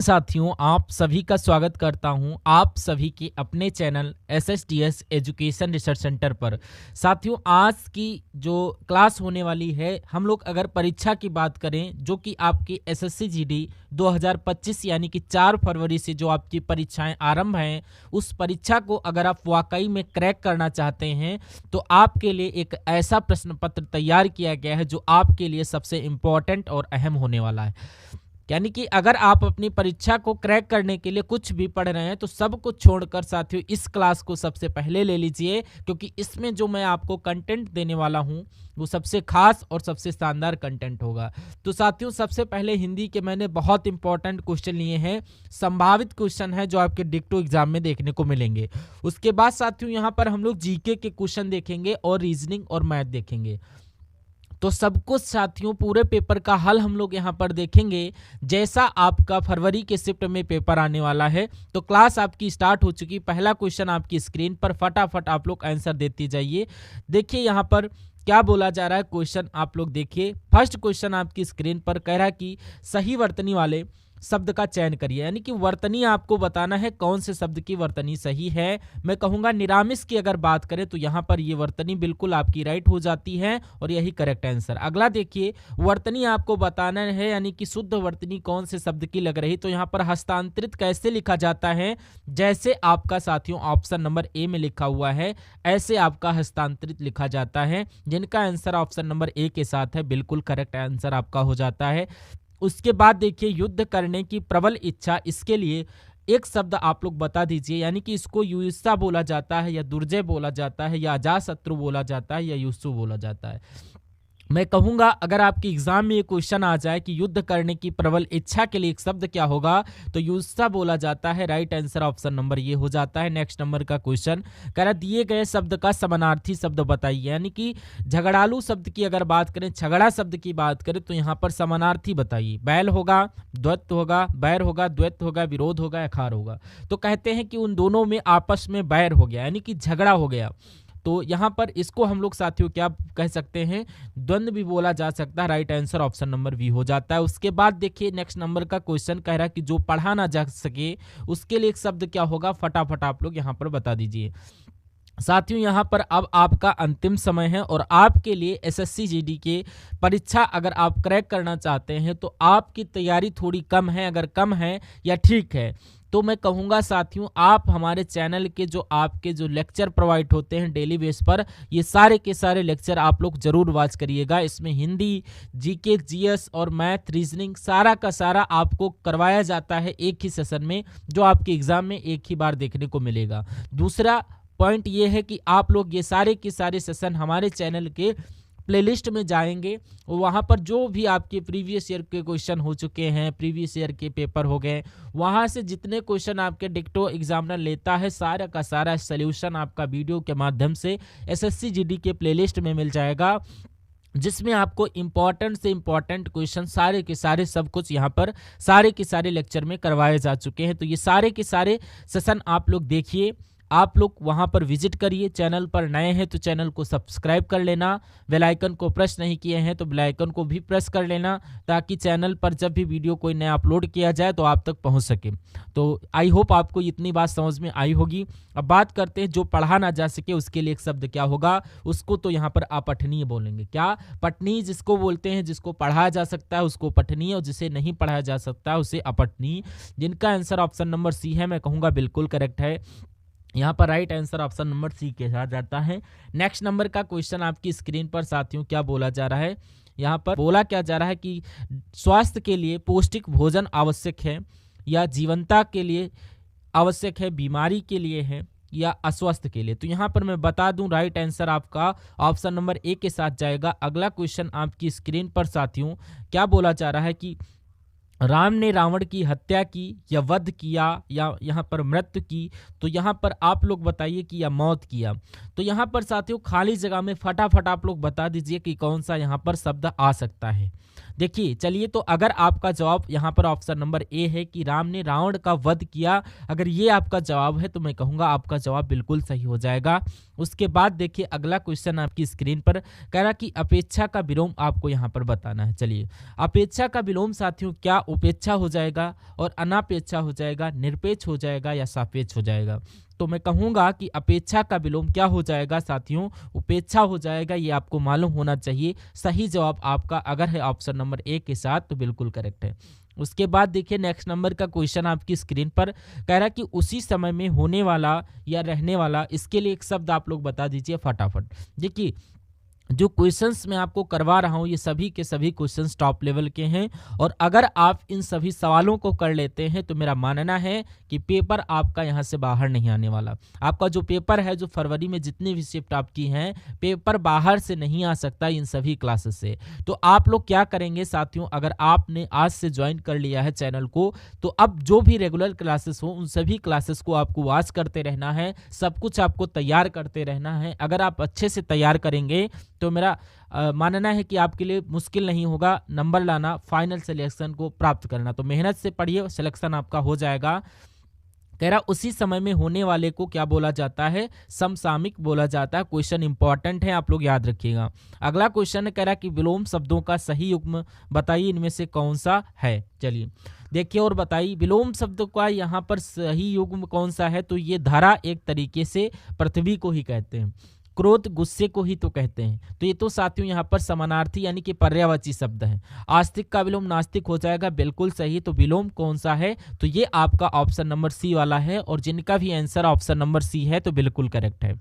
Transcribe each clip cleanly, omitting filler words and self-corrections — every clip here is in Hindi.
साथियों, आप सभी का स्वागत करता हूं आप सभी के अपने channel SSTS education research centre पर। साथियों, आज की जो क्लास होने वाली है, हम लोग अगर परीक्षा की बात करें जो कि आपकी SSC GD 2025 यानी कि 4 फरवरी से जो आपकी परीक्षाएं आरंभ हैं, उस परीक्षा को अगर आप वाकई में क्रैक करना चाहते हैं तो आपके लिए एक ऐसा प्रश्न पत्र तैयार किया गया है जो आपके लिए सबसे इम्पोर्टेंट और अहम होने वाला है। यानी कि अगर आप अपनी परीक्षा को क्रैक करने के लिए कुछ भी पढ़ रहे हैं तो सब कुछ छोड़कर साथियों इस क्लास को सबसे पहले ले लीजिए, क्योंकि इसमें जो मैं आपको कंटेंट देने वाला हूं वो सबसे खास और सबसे शानदार कंटेंट होगा। तो साथियों, सबसे पहले हिंदी के मैंने बहुत इंपॉर्टेंट क्वेश्चन लिए हैं, संभावित क्वेश्चन है जो आपके डिक्टो एग्जाम में देखने को मिलेंगे। उसके बाद साथियों यहाँ पर हम लोग जीके के क्वेश्चन देखेंगे और रीजनिंग और मैथ देखेंगे। तो सब कुछ साथियों पूरे पेपर का हल हम लोग यहाँ पर देखेंगे। जैसा आपका फरवरी के शिफ्ट में पेपर आने वाला है तो क्लास आपकी स्टार्ट हो चुकी। पहला क्वेश्चन आपकी स्क्रीन पर, फटाफट आप लोग आंसर देते जाइए। देखिए यहाँ पर क्या बोला जा रहा है, क्वेश्चन आप लोग देखिए। फर्स्ट क्वेश्चन आपकी स्क्रीन पर कह रहा है कि सही वर्तनी वाले शब्द का चयन करिए, यानी कि वर्तनी आपको बताना है कौन से शब्द की वर्तनी सही है। मैं कहूंगा निरामिस की अगर बात करें तो यहाँ पर ये वर्तनी बिल्कुल आपकी राइट हो जाती है और यही करेक्ट आंसर। अगला देखिए, वर्तनी आपको बताना है यानी कि शुद्ध वर्तनी कौन से शब्द की लग रही। तो यहाँ पर हस्तांतरित कैसे लिखा जाता है, जैसे आपका साथियों ऑप्शन नंबर ए में लिखा हुआ है ऐसे आपका हस्तांतरित लिखा जाता है, जिनका आंसर ऑप्शन नंबर ए के साथ है, बिल्कुल करेक्ट आंसर आपका हो जाता है। उसके बाद देखिए, युद्ध करने की प्रबल इच्छा, इसके लिए एक शब्द आप लोग बता दीजिए, यानी कि इसको युयुत्सा बोला जाता है या दुर्जय बोला जाता है या अजातशत्रु बोला जाता है या युत्सु बोला जाता है। मैं कहूंगा अगर आपके एग्जाम में ये क्वेश्चन आ जाए कि युद्ध करने की प्रबल इच्छा के लिए एक शब्द क्या होगा तो युत्सा बोला जाता है। राइट आंसर ऑप्शन नंबर ये हो जाता है। नेक्स्ट नंबर का क्वेश्चन कह रहा दिए गए शब्द का समानार्थी शब्द बताइए, यानी कि झगड़ालू शब्द की अगर बात करें, झगड़ा शब्द की बात करें तो यहाँ पर समानार्थी बताइए। बैल होगा, द्वैत होगा, बैर होगा, द्वैत होगा, विरोध होगा या खार होगा। तो कहते हैं कि उन दोनों में आपस में बैर हो गया, यानी कि झगड़ा हो गया। तो यहाँ पर इसको हम लोग साथियों क्या कह सकते हैं, द्वंद्व भी बोला जा सकता है। Right answer option number B हो जाता है। उसके बाद देखिए नेक्स्ट नंबर का क्वेश्चन कह रहा है कि जो पढ़ा ना जा सके उसके लिए एक शब्द क्या होगा, फटाफट आप लोग यहाँ पर बता दीजिए। साथियों यहाँ पर अब आपका अंतिम समय है और आपके लिए SSC GD के परीक्षा अगर आप क्रैक करना चाहते हैं तो आपकी तैयारी थोड़ी कम है, अगर कम है या ठीक है तो मैं कहूँगा साथियों आप हमारे चैनल के जो आपके जो लेक्चर प्रोवाइड होते हैं डेली बेस पर, ये सारे के सारे लेक्चर आप लोग जरूर वॉच करिएगा। इसमें हिंदी, GK, GS और मैथ, रीजनिंग सारा का सारा आपको करवाया जाता है एक ही सेशन में, जो आपके एग्जाम में एक ही बार देखने को मिलेगा। दूसरा पॉइंट ये है कि आप लोग ये सारे के सारे सेशन हमारे चैनल के प्लेलिस्ट में जाएंगे, वहाँ पर जो भी आपके प्रीवियस ईयर के क्वेश्चन हो चुके हैं, प्रीवियस ईयर के पेपर हो गए, वहाँ से जितने क्वेश्चन आपके डिक्टो एग्जामिनर लेता है सारा का सारा सोल्यूशन आपका वीडियो के माध्यम से SSC GD के प्लेलिस्ट में मिल जाएगा, जिसमें आपको इंपॉर्टेंट से इंपॉर्टेंट क्वेश्चन सारे के सारे सब कुछ यहाँ पर सारे के सारे लेक्चर में करवाए जा चुके हैं। तो ये सारे के सारे सेशन आप लोग देखिए, आप लोग वहां पर विजिट करिए। चैनल पर नए हैं तो चैनल को सब्सक्राइब कर लेना, बेल आइकन को प्रेस नहीं किए हैं तो बेल आइकन को भी प्रेस कर लेना, ताकि चैनल पर जब भी वीडियो कोई नया अपलोड किया जाए तो आप तक पहुंच सके। तो आई होप आपको इतनी बात समझ में आई होगी। अब बात करते हैं जो पढ़ा ना जा सके उसके लिए एक शब्द क्या होगा, उसको तो यहाँ पर अपठनीय बोलेंगे। क्या? पठनीय जिसको बोलते हैं, जिसको पढ़ाया जा सकता है उसको पठनीय और जिसे नहीं पढ़ाया जा सकता उसे अपठनीय, जिनका आंसर ऑप्शन नंबर सी है। मैं कहूँगा बिल्कुल करेक्ट है। यहाँ पर right answer option number C के साथ जाता है। नेक्स्ट नंबर का क्वेश्चन आपकी स्क्रीन पर साथियों क्या बोला जा रहा है, यहाँ पर बोला क्या जा रहा है कि स्वास्थ्य के लिए पौष्टिक भोजन आवश्यक है या जीवनता के लिए आवश्यक है, बीमारी के लिए है या अस्वस्थ के लिए। तो यहाँ पर मैं बता दूं राइट आंसर आपका ऑप्शन नंबर ए के साथ जाएगा। अगला क्वेश्चन आपकी स्क्रीन पर साथियों क्या बोला जा रहा है कि राम ने रावण की हत्या की या वध किया या यहाँ पर मृत्यु की। तो यहाँ पर आप लोग बताइए कि या मौत किया। तो यहाँ पर साथियों खाली जगह में फटाफट आप लोग बता दीजिए कि कौन सा यहाँ पर शब्द आ सकता है। देखिए चलिए, तो अगर आपका जवाब यहाँ पर ऑप्शन नंबर ए है कि राम ने रावण का वध किया, अगर ये आपका जवाब है तो मैं कहूँगा आपका जवाब बिल्कुल सही हो जाएगा। उसके बाद देखिए अगला क्वेश्चन आपकी स्क्रीन पर कह रहा कि अपेक्षा का विलोम आपको यहाँ पर बताना है। चलिए, अपेक्षा का विलोम साथियों क्या उपेक्षा हो जाएगा और अनापेक्षा हो जाएगा, निरपेक्ष हो जाएगा या सापेक्ष हो जाएगा? तो मैं कहूँगा कि अपेक्षा का विलोम क्या हो जाएगा साथियों, उपेक्षा हो जाएगा। ये आपको मालूम होना चाहिए। सही जवाब आपका अगर है ऑप्शन नंबर ए के साथ तो बिल्कुल करेक्ट है। उसके बाद देखिए नेक्स्ट नंबर का क्वेश्चन आपकी स्क्रीन पर कह रहा है कि उसी समय में होने वाला या रहने वाला, इसके लिए एक शब्द आप लोग बता दीजिए फटाफट। देखिए जो क्वेश्चंस मैं आपको करवा रहा हूँ ये सभी के सभी क्वेश्चंस टॉप लेवल के हैं, और अगर आप इन सभी सवालों को कर लेते हैं तो मेरा मानना है कि पेपर आपका यहाँ से बाहर नहीं आने वाला। आपका जो पेपर है, जो फरवरी में जितनी भी शिफ्ट आपकी हैं, पेपर बाहर से नहीं आ सकता इन सभी क्लासेस से। तो आप लोग क्या करेंगे साथियों, अगर आपने आज से ज्वाइन कर लिया है चैनल को, तो अब जो भी रेगुलर क्लासेस हो उन सभी क्लासेस को आपको वॉच करते रहना है, सब कुछ आपको तैयार करते रहना है। अगर आप अच्छे से तैयार करेंगे तो मेरा मानना है कि आपके लिए मुश्किल नहीं होगा नंबर लाना, फाइनल सिलेक्शन को प्राप्त करना। तो मेहनत से पढ़िए, सिलेक्शन आपका हो जाएगा। कह रहा उसी समय में होने वाले को क्या बोला जाता है, समसामयिक बोला जाता है। क्वेश्चन इंपॉर्टेंट है, आप लोग याद रखिएगा। अगला क्वेश्चन कह रहा कि विलोम शब्दों का सही युग्म बताइए, इनमें से कौन सा है। चलिए देखिए और बताइए विलोम शब्द का यहाँ पर सही युग्म कौन सा है। तो ये धारा एक तरीके से पृथ्वी को ही कहते हैं, क्रोध गुस्से को ही तो कहते हैं। तो ये तो साथियों यहाँ पर समानार्थी यानी कि पर्यायवाची शब्द है। आस्तिक का विलोम नास्तिक हो जाएगा, बिल्कुल सही। तो विलोम कौन सा है, तो ये आपका ऑप्शन नंबर सी वाला है, और जिनका भी आंसर ऑप्शन नंबर सी है तो बिल्कुल करेक्ट है।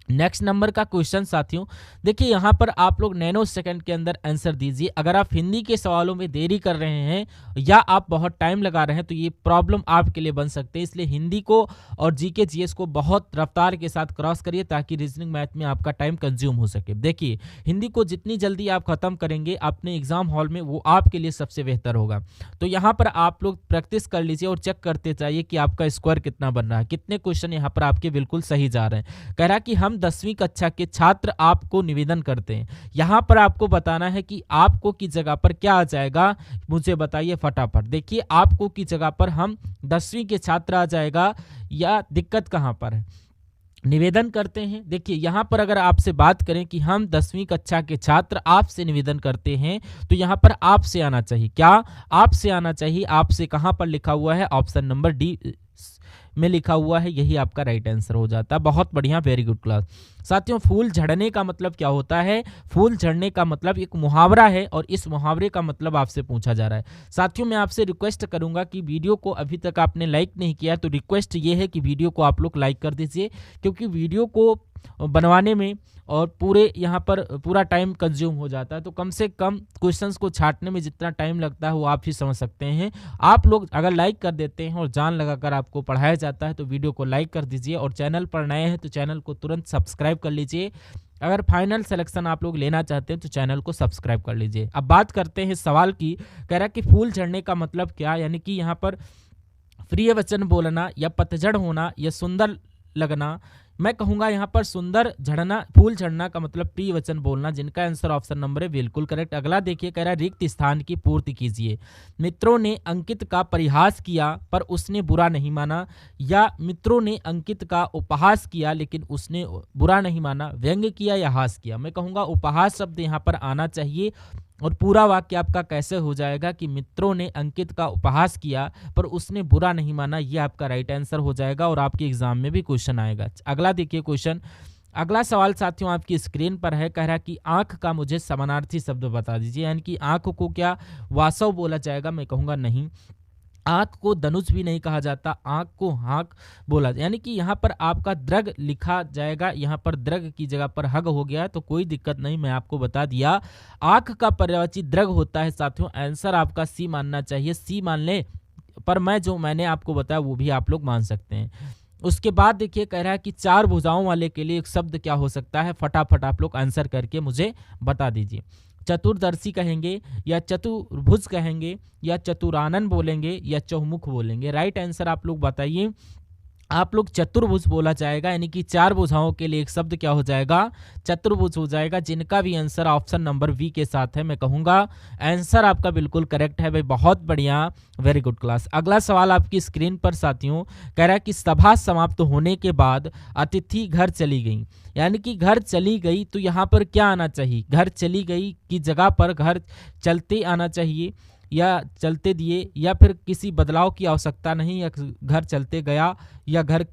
नेक्स्ट नंबर का क्वेश्चन साथियों देखिए, यहाँ पर आप लोग नैनो सेकंड के अंदर आंसर दीजिए। अगर आप हिंदी के सवालों में देरी कर रहे हैं या आप बहुत टाइम लगा रहे हैं तो ये प्रॉब्लम आपके लिए बन सकते हैं। इसलिए हिंदी को और जीके जीएस को बहुत रफ्तार के साथ क्रॉस करिए ताकि रीजनिंग मैथ में आपका टाइम कंज्यूम हो सके। देखिए हिंदी को जितनी जल्दी आप खत्म करेंगे अपने एग्जाम हॉल में, वो आपके लिए सबसे बेहतर होगा। तो यहाँ पर आप लोग प्रैक्टिस कर लीजिए और चेक करते जाइए कि आपका स्कोर कितना बन रहा है, कितने क्वेश्चन यहाँ पर आपके बिल्कुल सही जा रहे हैं। कह रहा कि हम 10वीं कक्षा के छात्र आपको निवेदन करते हैं, यहाँ पर आपको बताना है कि आपको की जगह पर क्या आ जाएगा, मुझे बताइए फटाफट। देखिए आपको की जगह पर हम 10वीं के छात्र आ जाएगा, या दिक्कत कहाँ पर है, निवेदन करते हैं। देखिए यहाँ पर अगर आपसे बात करें कि हम 10वीं कक्षा के छात्र आपसे निवेदन करते हैं, तो यहाँ पर आपसे आना चाहिए। क्या आपसे आना चाहिए, आपसे कहाँ पर लिखा हुआ है, ऑप्शन नंबर डी में लिखा हुआ है, यही आपका राइट आंसर हो जाता है। बहुत बढ़िया, वेरी गुड क्लास। साथियों फूल झड़ने का मतलब क्या होता है, फूल झड़ने का मतलब एक मुहावरा है, और इस मुहावरे का मतलब आपसे पूछा जा रहा है। साथियों मैं आपसे रिक्वेस्ट करूंगा कि वीडियो को अभी तक आपने लाइक नहीं किया तो रिक्वेस्ट ये है कि वीडियो को आप लोग लाइक कर दीजिए, क्योंकि वीडियो को बनवाने में और पूरे यहाँ पर पूरा टाइम कंज्यूम हो जाता है। तो कम से कम क्वेश्चंस को छांटने में जितना टाइम लगता है वो आप ही समझ सकते हैं। आप लोग अगर लाइक कर देते हैं और जान लगाकर आपको पढ़ाया जाता है तो वीडियो को लाइक कर दीजिए, और चैनल पर नए हैं तो चैनल को तुरंत सब्सक्राइब कर लीजिए। अगर फाइनल सिलेक्शन आप लोग लेना चाहते हैं तो चैनल को सब्सक्राइब कर लीजिए। अब बात करते हैं सवाल की। कह रहा है कि फूल झड़ने का मतलब क्या, यानी कि यहाँ पर प्रिय वचन बोलना या पतझड़ होना या सुंदर लगना। मैं कहूंगा यहाँ पर सुंदर झड़ना, फूल झड़ना का मतलब प्रिय वचन बोलना, जिनका आंसर ऑप्शन नंबर है बिल्कुल करेक्ट। अगला देखिए, कह रहा है रिक्त स्थान की पूर्ति कीजिए। मित्रों ने अंकित का परिहास किया पर उसने बुरा नहीं माना, या मित्रों ने अंकित का उपहास किया लेकिन उसने बुरा नहीं माना, व्यंग्य किया या हास किया। मैं कहूँगा उपहास शब्द यहाँ पर आना चाहिए, और पूरा वाक्य आपका कैसे हो जाएगा कि मित्रों ने अंकित का उपहास किया पर उसने बुरा नहीं माना, ये आपका राइट आंसर हो जाएगा, और आपके एग्जाम में भी क्वेश्चन आएगा। अगला देखिए क्वेश्चन, अगला सवाल साथियों आपकी स्क्रीन पर है। कह रहा है कि आंख का मुझे समानार्थी शब्द बता दीजिए, यानी कि आंख को क्या वासव बोला जाएगा। मैं कहूँगा नहीं, आंख को धनुष भी नहीं कहा जाता, आंख को हाँक बोला, यानी कि यहाँ पर आपका द्रग लिखा जाएगा। यहाँ पर द्रग की जगह पर हग हो गया तो कोई दिक्कत नहीं, मैं आपको बता दिया। आंख का पर्यायवाची द्रग होता है साथियों। आंसर आपका सी मानना चाहिए, सी मान ले, पर मैंने आपको बताया वो भी आप लोग मान सकते हैं। उसके बाद देखिए कह रहा है कि चार भुजाओं वाले के लिए एक शब्द क्या हो सकता है, फटाफट आप लोग आंसर करके मुझे बता दीजिए। चतुर्दर्शी कहेंगे या चतुर्भुज कहेंगे या चतुरानन बोलेंगे या चौमुख बोलेंगे। राइट आंसर आप लोग बताइए। आप लोग चतुर्भुज बोला जाएगा, यानी कि 4 भुजाओं के लिए एक शब्द क्या हो जाएगा, चतुर्भुज हो जाएगा, जिनका भी आंसर ऑप्शन नंबर बी के साथ है। मैं कहूँगा आंसर आपका बिल्कुल करेक्ट है भाई, बहुत बढ़िया, वेरी गुड क्लास। अगला सवाल आपकी स्क्रीन पर साथियों कह रहा है कि सभा समाप्त होने के बाद अतिथि घर चली गई, यानी कि घर चली गई तो यहाँ पर क्या आना चाहिए, घर चली गई की जगह पर घर चलते आना चाहिए या चलते दिए, या फिर किसी बदलाव की आवश्यकता नहीं, या घर चलते गया या घर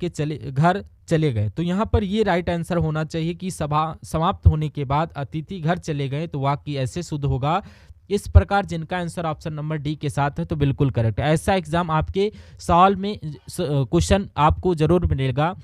चले गए। तो यहाँ पर ये राइट आंसर होना चाहिए कि सभा समाप्त होने के बाद अतिथि घर चले गए, तो वाक्य ऐसे शुद्ध होगा। इस प्रकार जिनका आंसर ऑप्शन नंबर डी के साथ है तो बिल्कुल करेक्ट है। ऐसा एग्जाम आपके सवाल में क्वेश्चन आपको जरूर मिलेगा।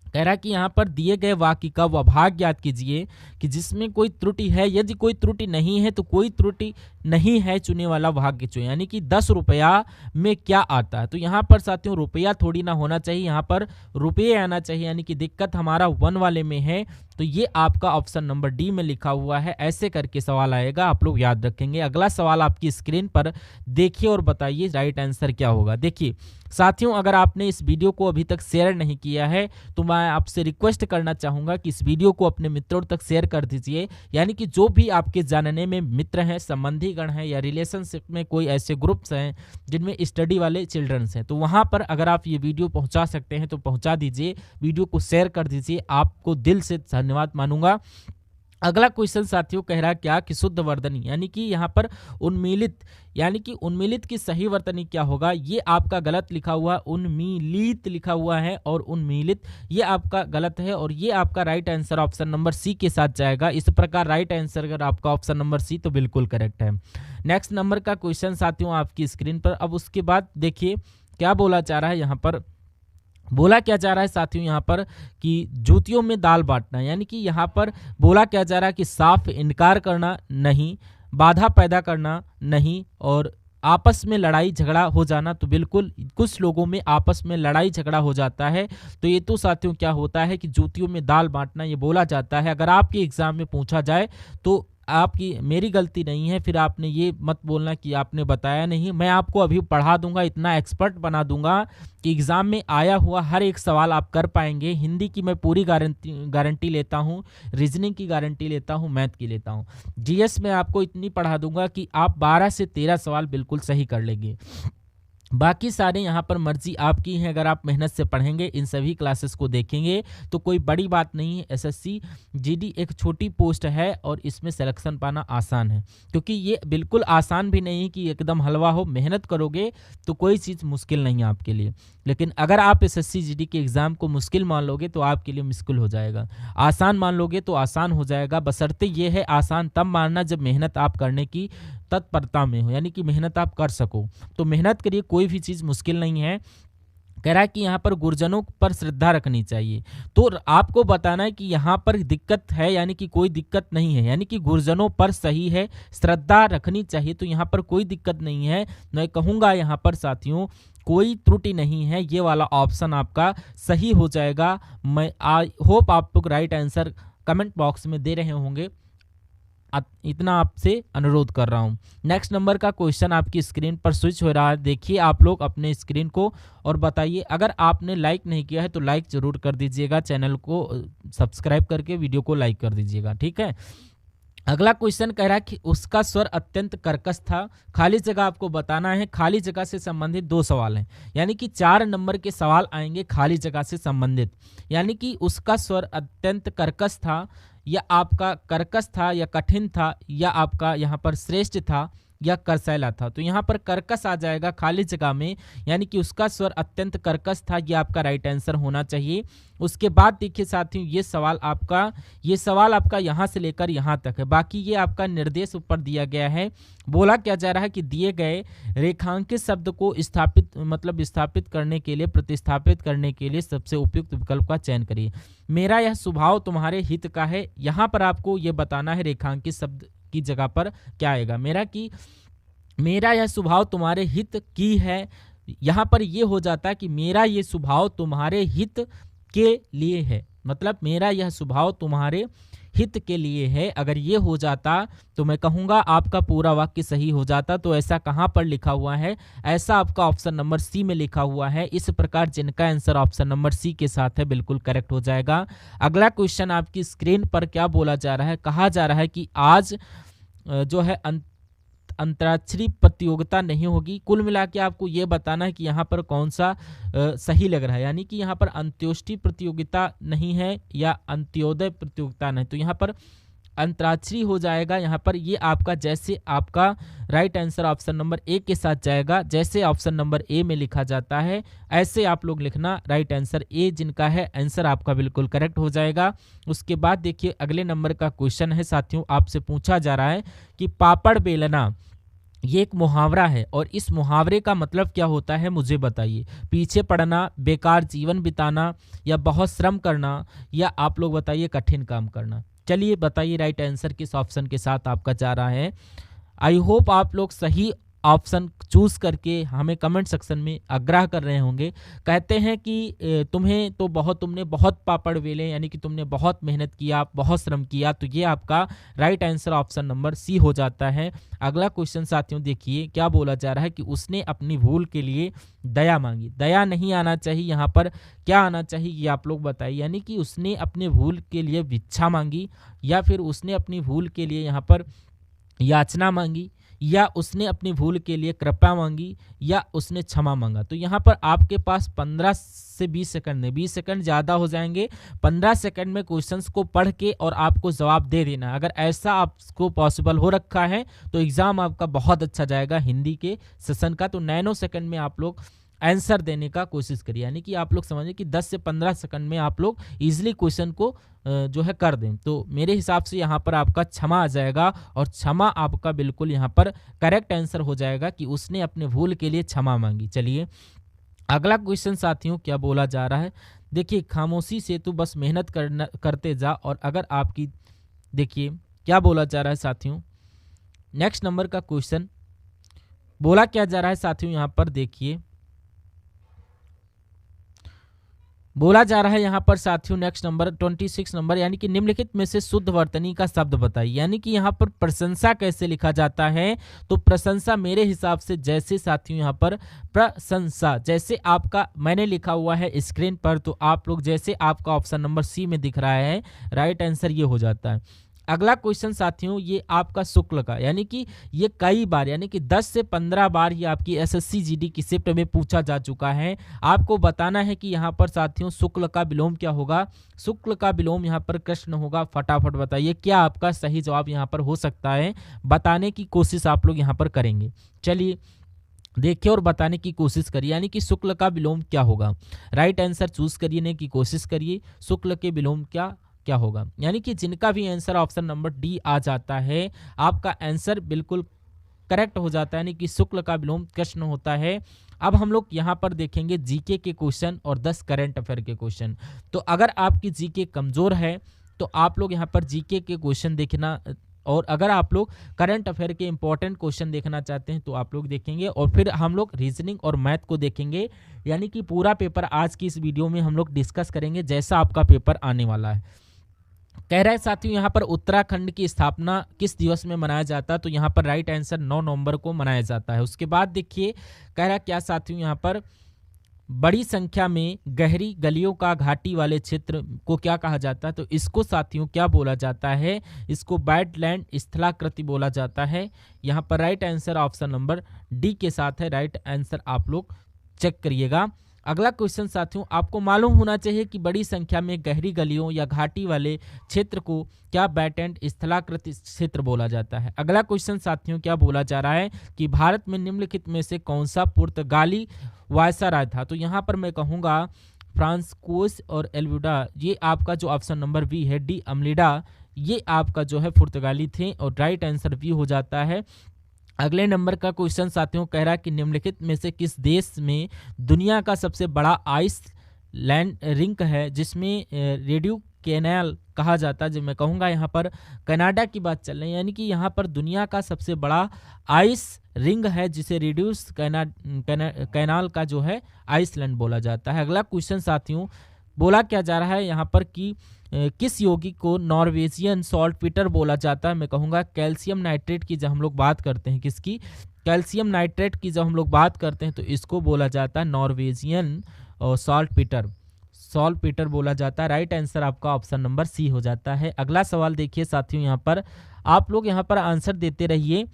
कह रहा है कि यहाँ पर दिए गए वाक्य का वह भाग याद कीजिए कि जिसमें कोई त्रुटि है, यदि कोई त्रुटि नहीं है तो कोई त्रुटि नहीं है चुने वाला भाग्य चुने, यानी कि 10 रुपया में क्या आता है। तो यहाँ पर साथियों रुपया थोड़ी ना होना चाहिए, यहाँ पर रुपये आना चाहिए, यानी कि दिक्कत हमारा 1 वाले में है, तो ये आपका ऑप्शन नंबर डी में लिखा हुआ है। ऐसे करके सवाल आएगा, आप लोग याद रखेंगे। अगला सवाल आपकी स्क्रीन पर देखिए और बताइए राइट आंसर क्या होगा। देखिए साथियों, अगर आपने इस वीडियो को अभी तक शेयर नहीं किया है तो मैं आपसे रिक्वेस्ट करना चाहूँगा कि इस वीडियो को अपने मित्रों तक शेयर कर दीजिए, यानी कि जो भी आपके जानने में मित्र हैं, संबंधी गण हैं, या रिलेशनशिप में कोई ऐसे ग्रुप्स हैं जिनमें स्टडी वाले चिल्ड्रंस हैं, तो वहाँ पर अगर आप ये वीडियो पहुँचा सकते हैं तो पहुँचा दीजिए, वीडियो को शेयर कर दीजिए, आपको दिल से धन्यवाद मानूंगा। अगला क्वेश्चन साथियों कह रहा है क्या कि शुद्ध वर्तनी, यानी कि यहाँ पर उन्मीलित, यानी कि उन्मीलित की सही वर्तनी क्या होगा, ये आपका गलत लिखा हुआ, उन्मीलित लिखा हुआ है और उन्मीलित ये आपका गलत है, और ये आपका right answer option number C के साथ जाएगा। इस प्रकार राइट आंसर अगर आपका ऑप्शन नंबर सी तो बिल्कुल करेक्ट है। नेक्स्ट नंबर का क्वेश्चन साथियों आपकी स्क्रीन पर। अब उसके बाद देखिए क्या बोला जा रहा है, यहाँ पर बोला क्या जा रहा है साथियों यहाँ पर कि जूतियों में दाल बांटना, यानी कि यहाँ पर बोला क्या जा रहा है कि साफ इनकार करना नहीं, बाधा पैदा करना नहीं, और आपस में लड़ाई झगड़ा हो जाना। तो बिल्कुल कुछ लोगों में आपस में लड़ाई झगड़ा हो जाता है, तो ये तो साथियों क्या होता है कि जूतियों में दाल बांटना ये बोला जाता है। अगर आपके एग्जाम में पूछा जाए तो आपकी मेरी गलती नहीं है, फिर आपने ये मत बोलना कि आपने बताया नहीं। मैं आपको अभी पढ़ा दूंगा, इतना एक्सपर्ट बना दूंगा कि एग्ज़ाम में आया हुआ हर एक सवाल आप कर पाएंगे। हिंदी की मैं पूरी गारंटी लेता हूँ, रीजनिंग की गारंटी लेता हूँ, मैथ की लेता हूँ, जीएस में आपको इतनी पढ़ा दूंगा कि आप 12 से 13 सवाल बिल्कुल सही कर लेंगे। बाकी सारे यहाँ पर मर्जी आपकी है, अगर आप मेहनत से पढ़ेंगे, इन सभी क्लासेस को देखेंगे तो कोई बड़ी बात नहीं है। एसएससी जीडी एक छोटी पोस्ट है और इसमें सिलेक्शन पाना आसान है, क्योंकि ये बिल्कुल आसान भी नहीं कि एकदम हलवा हो। मेहनत करोगे तो कोई चीज़ मुश्किल नहीं है आपके लिए, लेकिन अगर आप एसएससी जीडी के एग्ज़ाम को मुश्किल मान लोगे तो आपके लिए मुश्किल हो जाएगा, आसान मान लोगे तो आसान हो जाएगा। बशर्ते ये है आसान तब मानना जब मेहनत आप करने की तत्परता में हो, यानी कि मेहनत आप कर सको। तो मेहनत करिए, कोई भी चीज़ मुश्किल नहीं है। कह रहा है कि यहाँ पर गुरुजनों पर श्रद्धा रखनी चाहिए, तो आपको बताना है कि यहाँ पर दिक्कत है, यानी कि कोई दिक्कत नहीं है, यानी कि गुरुजनों पर सही है, श्रद्धा रखनी चाहिए, तो यहाँ पर कोई दिक्कत नहीं है। मैं कहूँगा यहाँ पर साथियों कोई त्रुटि नहीं है, ये वाला ऑप्शन आपका सही हो जाएगा। मैं आई होप आप लोग राइट आंसर कमेंट बॉक्स में दे रहे होंगे, इतना आपसे अनुरोध कर रहा हूं। नेक्स्ट नंबर का क्वेश्चन आपकी स्क्रीन पर स्विच हो रहा है, देखिए आप लोग अपने स्क्रीन को और बताइए। अगर आपने लाइक नहीं किया है तो लाइक जरूर कर दीजिएगा, चैनल को सब्सक्राइब करके वीडियो को लाइक कर दीजिएगा, ठीक है। अगला क्वेश्चन कह रहा है कि उसका स्वर अत्यंत कर्कश था, खाली जगह आपको बताना है। खाली जगह से संबंधित 2 सवाल हैं, यानी कि 4 नंबर के सवाल आएंगे खाली जगह से संबंधित। यानी कि उसका स्वर अत्यंत कर्कश था, या आपका कर्कश था, या कठिन था, या आपका यहाँ पर श्रेष्ठ था, या करसैला था। तो यहाँ पर कर्कश आ जाएगा खाली जगह में, यानी कि उसका स्वर अत्यंत कर्कश था, ये आपका राइट आंसर होना चाहिए। उसके बाद देखिए साथियों ये सवाल आपका यहाँ से लेकर यहाँ तक है, बाकी ये आपका निर्देश ऊपर दिया गया है। बोला क्या जा रहा है कि दिए गए रेखांकित शब्द को स्थापित करने के लिए, प्रतिस्थापित करने के लिए सबसे उपयुक्त विकल्प का चयन करिए। मेरा यह स्वभाव तुम्हारे हित का है, यहाँ पर आपको ये बताना है रेखांकित शब्द की जगह पर क्या आएगा। मेरा यह स्वभाव तुम्हारे हित की है, यहाँ पर ये हो जाता है कि मेरा ये स्वभाव तुम्हारे हित के लिए है, मतलब मेरा यह स्वभाव तुम्हारे हित के लिए है। अगर ये हो जाता तो मैं कहूँगा आपका पूरा वाक्य सही हो जाता। तो ऐसा कहाँ पर लिखा हुआ है? ऐसा आपका ऑप्शन नंबर सी में लिखा हुआ है। इस प्रकार जिनका आंसर ऑप्शन नंबर सी के साथ है बिल्कुल करेक्ट हो जाएगा। अगला क्वेश्चन आपकी स्क्रीन पर क्या बोला जा रहा है? कहा जा रहा है कि आज जो है अंतर्राष्ट्रीय प्रतियोगिता नहीं होगी। कुल मिला के आपको ये बताना है कि यहाँ पर कौन सा सही लग रहा है, यानी कि यहाँ पर अंत्योष्टि प्रतियोगिता नहीं है या अंत्योदय प्रतियोगिता नहीं, तो यहाँ पर अंतर्राष्ट्रीय हो जाएगा। यहाँ पर ये आपका जैसे आपका right answer option number A के साथ जाएगा, जैसे ऑप्शन नंबर ए में लिखा जाता है ऐसे आप लोग लिखना। राइट आंसर ए जिनका है आंसर आपका बिल्कुल करेक्ट हो जाएगा। उसके बाद देखिए अगले नंबर का क्वेश्चन है साथियों, आपसे पूछा जा रहा है कि पापड़ बेलना ये एक मुहावरा है और इस मुहावरे का मतलब क्या होता है मुझे बताइए। पीछे पड़ना, बेकार जीवन बिताना, या बहुत श्रम करना, या आप लोग बताइए कठिन काम करना। चलिए बताइए राइट आंसर किस ऑप्शन के साथ आपका जा रहा है। आई होप आप लोग सही ऑप्शन चूज करके हमें कमेंट सेक्शन में आग्रह कर रहे होंगे। कहते हैं कि तुमने बहुत पापड़ बेले, यानी कि तुमने बहुत मेहनत किया, बहुत श्रम किया, तो ये आपका right answer option number C हो जाता है। अगला क्वेश्चन साथियों देखिए क्या बोला जा रहा है कि उसने अपनी भूल के लिए दया मांगी। दया नहीं आना चाहिए, यहाँ पर क्या आना चाहिए ये आप लोग बताइए। यानी कि उसने अपने भूल के लिए भिक्षा मांगी, या फिर उसने अपनी भूल के लिए यहाँ पर याचना मांगी, या उसने अपनी भूल के लिए कृपा मांगी, या उसने क्षमा मांगा। तो यहाँ पर आपके पास 15 से 20 सेकंड है, 20 सेकंड ज़्यादा हो जाएंगे। 15 सेकंड में क्वेश्चंस को पढ़ के और आपको जवाब दे देना। अगर ऐसा आपको पॉसिबल हो रखा है तो एग्ज़ाम आपका बहुत अच्छा जाएगा हिंदी के सेशन का। तो नैनो सेकंड में आप लोग आंसर देने का कोशिश करिए, यानी कि आप लोग समझिए कि 10 से 15 सेकंड में आप लोग इजीली क्वेश्चन को जो है कर दें। तो मेरे हिसाब से यहाँ पर आपका क्षमा आ जाएगा, और क्षमा आपका बिल्कुल यहाँ पर करेक्ट आंसर हो जाएगा कि उसने अपने भूल के लिए क्षमा मांगी। चलिए अगला क्वेश्चन साथियों क्या बोला जा रहा है, देखिए खामोशी से तू बस मेहनत करते जा। और अगर आपकी देखिए क्या बोला जा रहा है साथियों, नेक्स्ट नंबर का क्वेश्चन बोला क्या जा रहा है साथियों, यहाँ पर देखिए बोला जा रहा है यहाँ पर साथियों नेक्स्ट नंबर 26 नंबर, यानी कि निम्नलिखित में से शुद्ध वर्तनी का शब्द बताइए। यानी कि यहाँ पर प्रशंसा कैसे लिखा जाता है, तो प्रशंसा मेरे हिसाब से जैसे साथियों यहाँ पर प्रशंसा जैसे आपका मैंने लिखा हुआ है स्क्रीन पर, तो आप लोग जैसे आपका ऑप्शन नंबर सी में दिख रहा है राइट आंसर ये हो जाता है। अगला क्वेश्चन साथियों ये आपका शुक्ल का, यानी कि ये कई बार यानी कि 10 से 15 बार ये आपकी एसएससी जीडी की शिफ्ट में पूछा जा चुका है। आपको बताना है कि यहाँ पर साथियों शुक्ल का विलोम क्या होगा। शुक्ल का विलोम यहाँ पर कृष्ण होगा। फटाफट बताइए क्या आपका सही जवाब यहाँ पर हो सकता है, बताने की कोशिश आप लोग यहाँ पर करेंगे। चलिए देखिए और बताने की कोशिश करिए, यानी कि शुक्ल का विलोम क्या होगा। राइट आंसर चूज करने की कोशिश करिए। शुक्ल के विलोम क्या होगा, यानी कि जिनका भी आंसर ऑप्शन नंबर डी आ जाता है आपका आंसर बिल्कुल करेक्ट हो जाता है, यानी कि शुक्ल का विलोम कृष्ण होता है। अब हम लोग यहाँ पर देखेंगे जीके के क्वेश्चन और 10 करंट अफेयर के क्वेश्चन। तो अगर आपकी जीके कमजोर है तो आप लोग यहाँ पर जीके के क्वेश्चन देखना, और अगर आप लोग करंट अफेयर के इंपॉर्टेंट क्वेश्चन देखना चाहते हैं तो आप लोग देखेंगे, और फिर हम लोग रीजनिंग और मैथ को देखेंगे। यानी कि पूरा पेपर आज की इस वीडियो में हम लोग डिस्कस करेंगे जैसा आपका पेपर आने वाला है। कह रहा है साथियों यहाँ पर उत्तराखंड की स्थापना किस दिवस में मनाया जाता है, तो यहाँ पर राइट आंसर 9 नवंबर को मनाया जाता है। उसके बाद देखिए कह रहा क्या साथियों यहाँ पर बड़ी संख्या में गहरी गलियों का घाटी वाले क्षेत्र को क्या कहा जाता है, तो इसको साथियों क्या बोला जाता है, इसको वेटलैंड स्थलाकृति बोला जाता है। यहाँ पर right answer option number D के साथ है। राइट आंसर आप लोग चेक करिएगा। अगला क्वेश्चन साथियों आपको मालूम होना चाहिए कि बड़ी संख्या में गहरी गलियों या घाटी वाले क्षेत्र को क्या वेटलैंड स्थलाकृति क्षेत्र बोला जाता है। अगला क्वेश्चन साथियों क्या बोला जा रहा है कि भारत में निम्नलिखित में से कौन सा पुर्तगाली वायसराय था, तो यहाँ पर मैं कहूँगा फ्रांसिस्कोस और एल्विडा, ये आपका जो ऑप्शन नंबर बी है डी अम्लिडा, ये आपका जो है पुर्तगाली थे, और राइट आंसर बी हो जाता है। अगले नंबर का क्वेश्चन साथियों कह रहा है कि निम्नलिखित में से किस देश में दुनिया का सबसे बड़ा आइस लैंड रिंक है जिसमें रेडियो कैनाल कहा जाता है। जो मैं कहूँगा यहाँ पर कनाडा की बात चल रही है, यानी कि यहाँ पर दुनिया का सबसे बड़ा आइस रिंग है जिसे रेड्यूस कैनाल का जो है आइसलैंड बोला जाता है। अगला क्वेश्चन साथियों बोला क्या जा रहा है यहाँ पर कि किस यौगिक को नॉर्वेजियन सॉल्टपीटर बोला जाता है। मैं कहूँगा कैल्शियम नाइट्रेट की जब हम लोग बात करते हैं, किसकी, कैल्शियम नाइट्रेट की जब हम लोग बात करते हैं तो इसको बोला जाता है नॉर्वेजियन और सॉल्टपीटर बोला जाता है। राइट आंसर आपका ऑप्शन नंबर सी हो जाता है। अगला सवाल देखिए साथियों, यहाँ पर आप लोग यहाँ पर आंसर देते रहिए,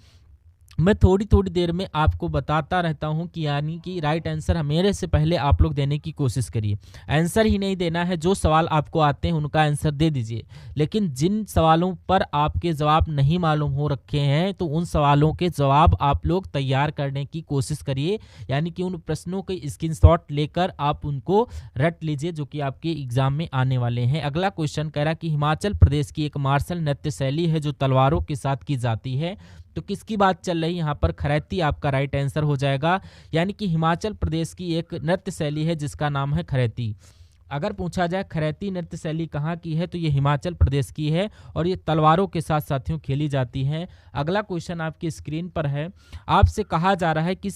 मैं थोड़ी थोड़ी देर में आपको बताता रहता हूं कि यानी कि राइट आंसर मेरे से पहले आप लोग देने की कोशिश करिए। आंसर ही नहीं देना है, जो सवाल आपको आते हैं उनका आंसर दे दीजिए, लेकिन जिन सवालों पर आपके जवाब नहीं मालूम हो रखे हैं तो उन सवालों के जवाब आप लोग तैयार करने की कोशिश करिए, यानी कि उन प्रश्नों के स्क्रीनशॉट लेकर आप उनको रट लीजिए जो कि आपके एग्जाम में आने वाले हैं। अगला क्वेश्चन कह रहा कि हिमाचल प्रदेश की एक मार्शल नृत्य शैली है जो तलवारों के साथ की जाती है, तो किसकी बात चल रही है यहाँ पर, खरैती आपका राइट आंसर हो जाएगा। यानी कि हिमाचल प्रदेश की एक नृत्य शैली है जिसका नाम है खरैती। अगर पूछा जाए खरैती नृत्य शैली कहाँ की है तो ये हिमाचल प्रदेश की है और ये तलवारों के साथ साथियों खेली जाती है। अगला क्वेश्चन आपकी स्क्रीन पर है, आपसे कहा जा रहा है कि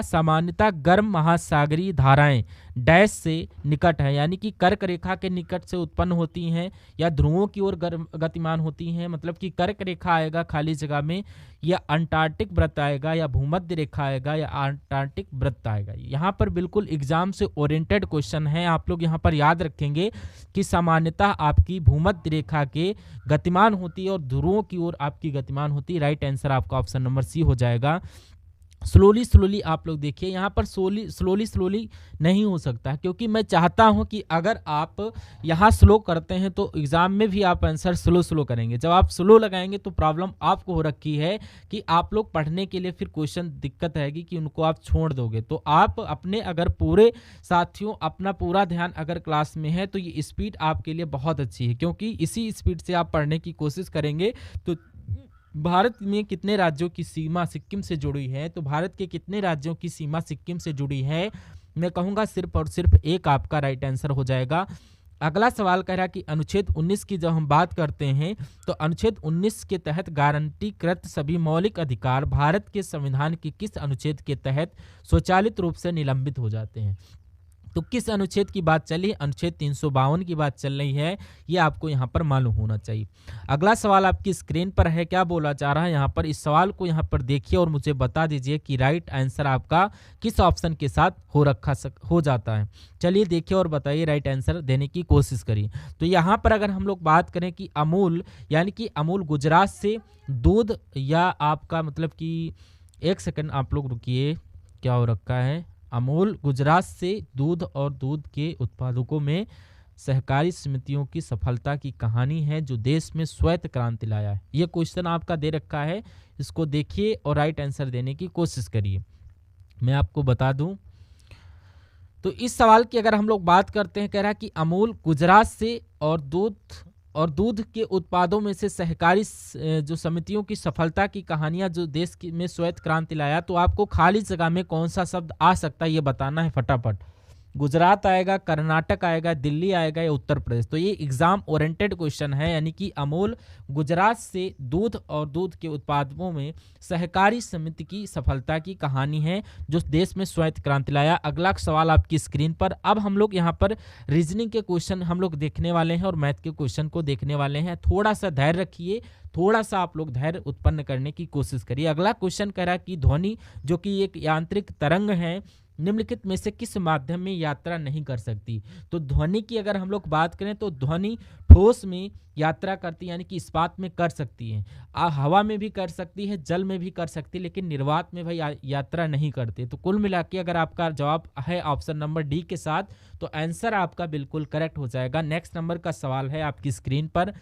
सामान्यतः गर्म महासागरीय धाराएं डैश से निकट है, यानी कि कर्क रेखा के निकट से उत्पन्न होती हैं या ध्रुवों की ओर गतिमान होती हैं। मतलब कि कर्क रेखा आएगा खाली जगह में, या अंटार्कटिक वृत्त आएगा, या भूमध्य रेखा आएगा, या अंटार्कटिक वृत्त आएगा। यहाँ पर बिल्कुल एग्जाम से ओरिएंटेड क्वेश्चन है, आप लोग यहाँ पर याद रखेंगे कि सामान्यतः आपकी भूमध्य रेखा के गतिमान होती है और ध्रुवों की ओर आपकी गतिमान होती है। राइट आंसर आपका ऑप्शन नंबर सी हो जाएगा। स्लोली आप लोग देखिए, यहाँ पर स्लोली नहीं हो सकता, क्योंकि मैं चाहता हूँ कि अगर आप यहाँ स्लो करते हैं तो एग्जाम में भी आप आंसर स्लो करेंगे। जब आप स्लो लगाएंगे तो प्रॉब्लम आपको हो रखी है कि आप लोग पढ़ने के लिए फिर क्वेश्चन दिक्कत रहेगी कि उनको आप छोड़ दोगे। तो आप अपने अगर पूरे साथियों अपना पूरा ध्यान अगर क्लास में है तो ये स्पीड आपके लिए बहुत अच्छी है, क्योंकि इसी स्पीड से आप पढ़ने की कोशिश करेंगे। तो भारत में कितने राज्यों की सीमा सिक्किम से जुड़ी है, तो भारत के कितने राज्यों की सीमा सिक्किम से जुड़ी है, मैं कहूँगा सिर्फ और सिर्फ एक आपका राइट आंसर हो जाएगा। अगला सवाल कह रहा कि अनुच्छेद 19 की जब हम बात करते हैं तो अनुच्छेद 19 के तहत गारंटीकृत सभी मौलिक अधिकार भारत के संविधान के किस अनुच्छेद के तहत स्वचालित रूप से निलंबित हो जाते हैं। तो किस अनुच्छेद की बात चली, अनुच्छेद 352 की बात चल रही है, ये आपको यहाँ पर मालूम होना चाहिए। अगला सवाल आपकी स्क्रीन पर है, क्या बोला जा रहा है यहाँ पर, इस सवाल को यहाँ पर देखिए और मुझे बता दीजिए कि राइट आंसर आपका किस ऑप्शन के साथ हो जाता है। चलिए देखिए और बताइए, राइट आंसर देने की कोशिश करिए। तो यहाँ पर अगर हम लोग बात करें कि अमूल, यानी कि अमूल गुजरात से दूध, या आपका मतलब कि एक सेकंड आप लोग रुकिए, क्या हो रखा है, अमूल गुजरात से दूध और दूध के उत्पादकों में सहकारी समितियों की सफलता की कहानी है जो देश में श्वेत क्रांति लाया है। ये क्वेश्चन आपका दे रखा है, इसको देखिए और राइट आंसर देने की कोशिश करिए। मैं आपको बता दूं तो इस सवाल की अगर हम लोग बात करते हैं, कह रहा है कि अमूल गुजरात से और दूध के उत्पादों में से सहकारी जो समितियों की सफलता की कहानियां जो देश में श्वेत क्रांति लाया, तो आपको खाली जगह में कौन सा शब्द आ सकता है ये बताना है फटाफट। गुजरात आएगा, कर्नाटक आएगा, दिल्ली आएगा या उत्तर प्रदेश। तो ये एग्जाम ओरिएंटेड क्वेश्चन है, यानी कि अमूल गुजरात से दूध और दूध के उत्पादों में सहकारी समिति की सफलता की कहानी है जो देश में श्वेत क्रांति लाया। अगला सवाल आपकी स्क्रीन पर। अब हम लोग यहाँ पर रीजनिंग के क्वेश्चन हम लोग देखने वाले हैं और मैथ के क्वेश्चन को देखने वाले हैं। थोड़ा सा धैर्य रखिए, थोड़ा सा आप लोग धैर्य उत्पन्न करने की कोशिश करिए। अगला क्वेश्चन कह रहा है कि ध्वनि जो कि एक यांत्रिक तरंग है निम्नलिखित में से किस माध्यम में यात्रा नहीं कर सकती। तो ध्वनि की अगर हम लोग बात करें तो ध्वनि ठोस में यात्रा करती है, यानी कि इस्पात में कर सकती है, हवा में भी कर सकती है, जल में भी कर सकती है, लेकिन निर्वात में भाई यात्रा नहीं करती। तो कुल मिला के अगर आपका जवाब है ऑप्शन नंबर डी के साथ तो आंसर आपका बिल्कुल करेक्ट हो जाएगा। नेक्स्ट नंबर का सवाल है आपकी स्क्रीन पर।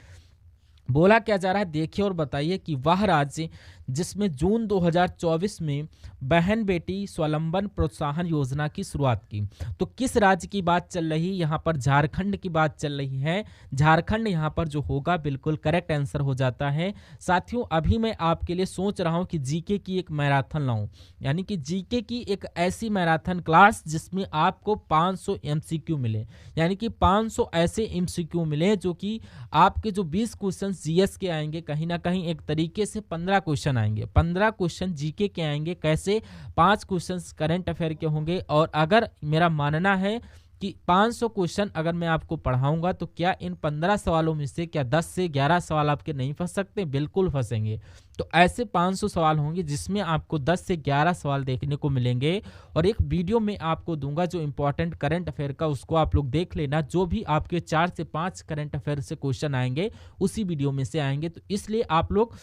बोला क्या जा रहा है, देखिए और बताइए कि वह राज्य जिसमें जून 2024 में बहन बेटी स्वावलंबन प्रोत्साहन योजना की शुरुआत की, तो किस राज्य की बात चल रही है यहाँ पर, झारखंड की बात चल रही है। झारखंड यहाँ पर जो होगा बिल्कुल करेक्ट आंसर हो जाता है। साथियों अभी मैं आपके लिए सोच रहा हूँ कि जीके की एक मैराथन लाऊं, यानी कि जीके की एक ऐसी मैराथन क्लास जिसमें आपको 500 MCQ मिले, यानी कि 500 ऐसे MCQ मिले जो कि आपके जो 20 क्वेश्चन जीएस के आएंगे, कहीं ना कहीं एक तरीके से 15 क्वेश्चन आएंगे, 15 क्वेश्चन जीके के आएंगे। कैसे, 5 क्वेश्चन करंट अफेयर के होंगे। और अगर मेरा मानना है कि 500 क्वेश्चन अगर मैं आपको पढ़ाऊंगा तो क्या इन 15 सवालों में से क्या 10 से 11 सवाल आपके नहीं फंस सकते? बिल्कुल फंसेंगे। तो ऐसे 500 सवाल होंगे जिसमें आपको 10 से 11 सवाल देखने को मिलेंगे और एक वीडियो में आपको दूंगा जो इंपॉर्टेंट करंट अफेयर का, उसको आप लोग देख लेना। जो भी आपके 4 से 5 करंट अफेयर से क्वेश्चन आएंगे उसी वीडियो में से आएंगे। तो इसलिए आप लोग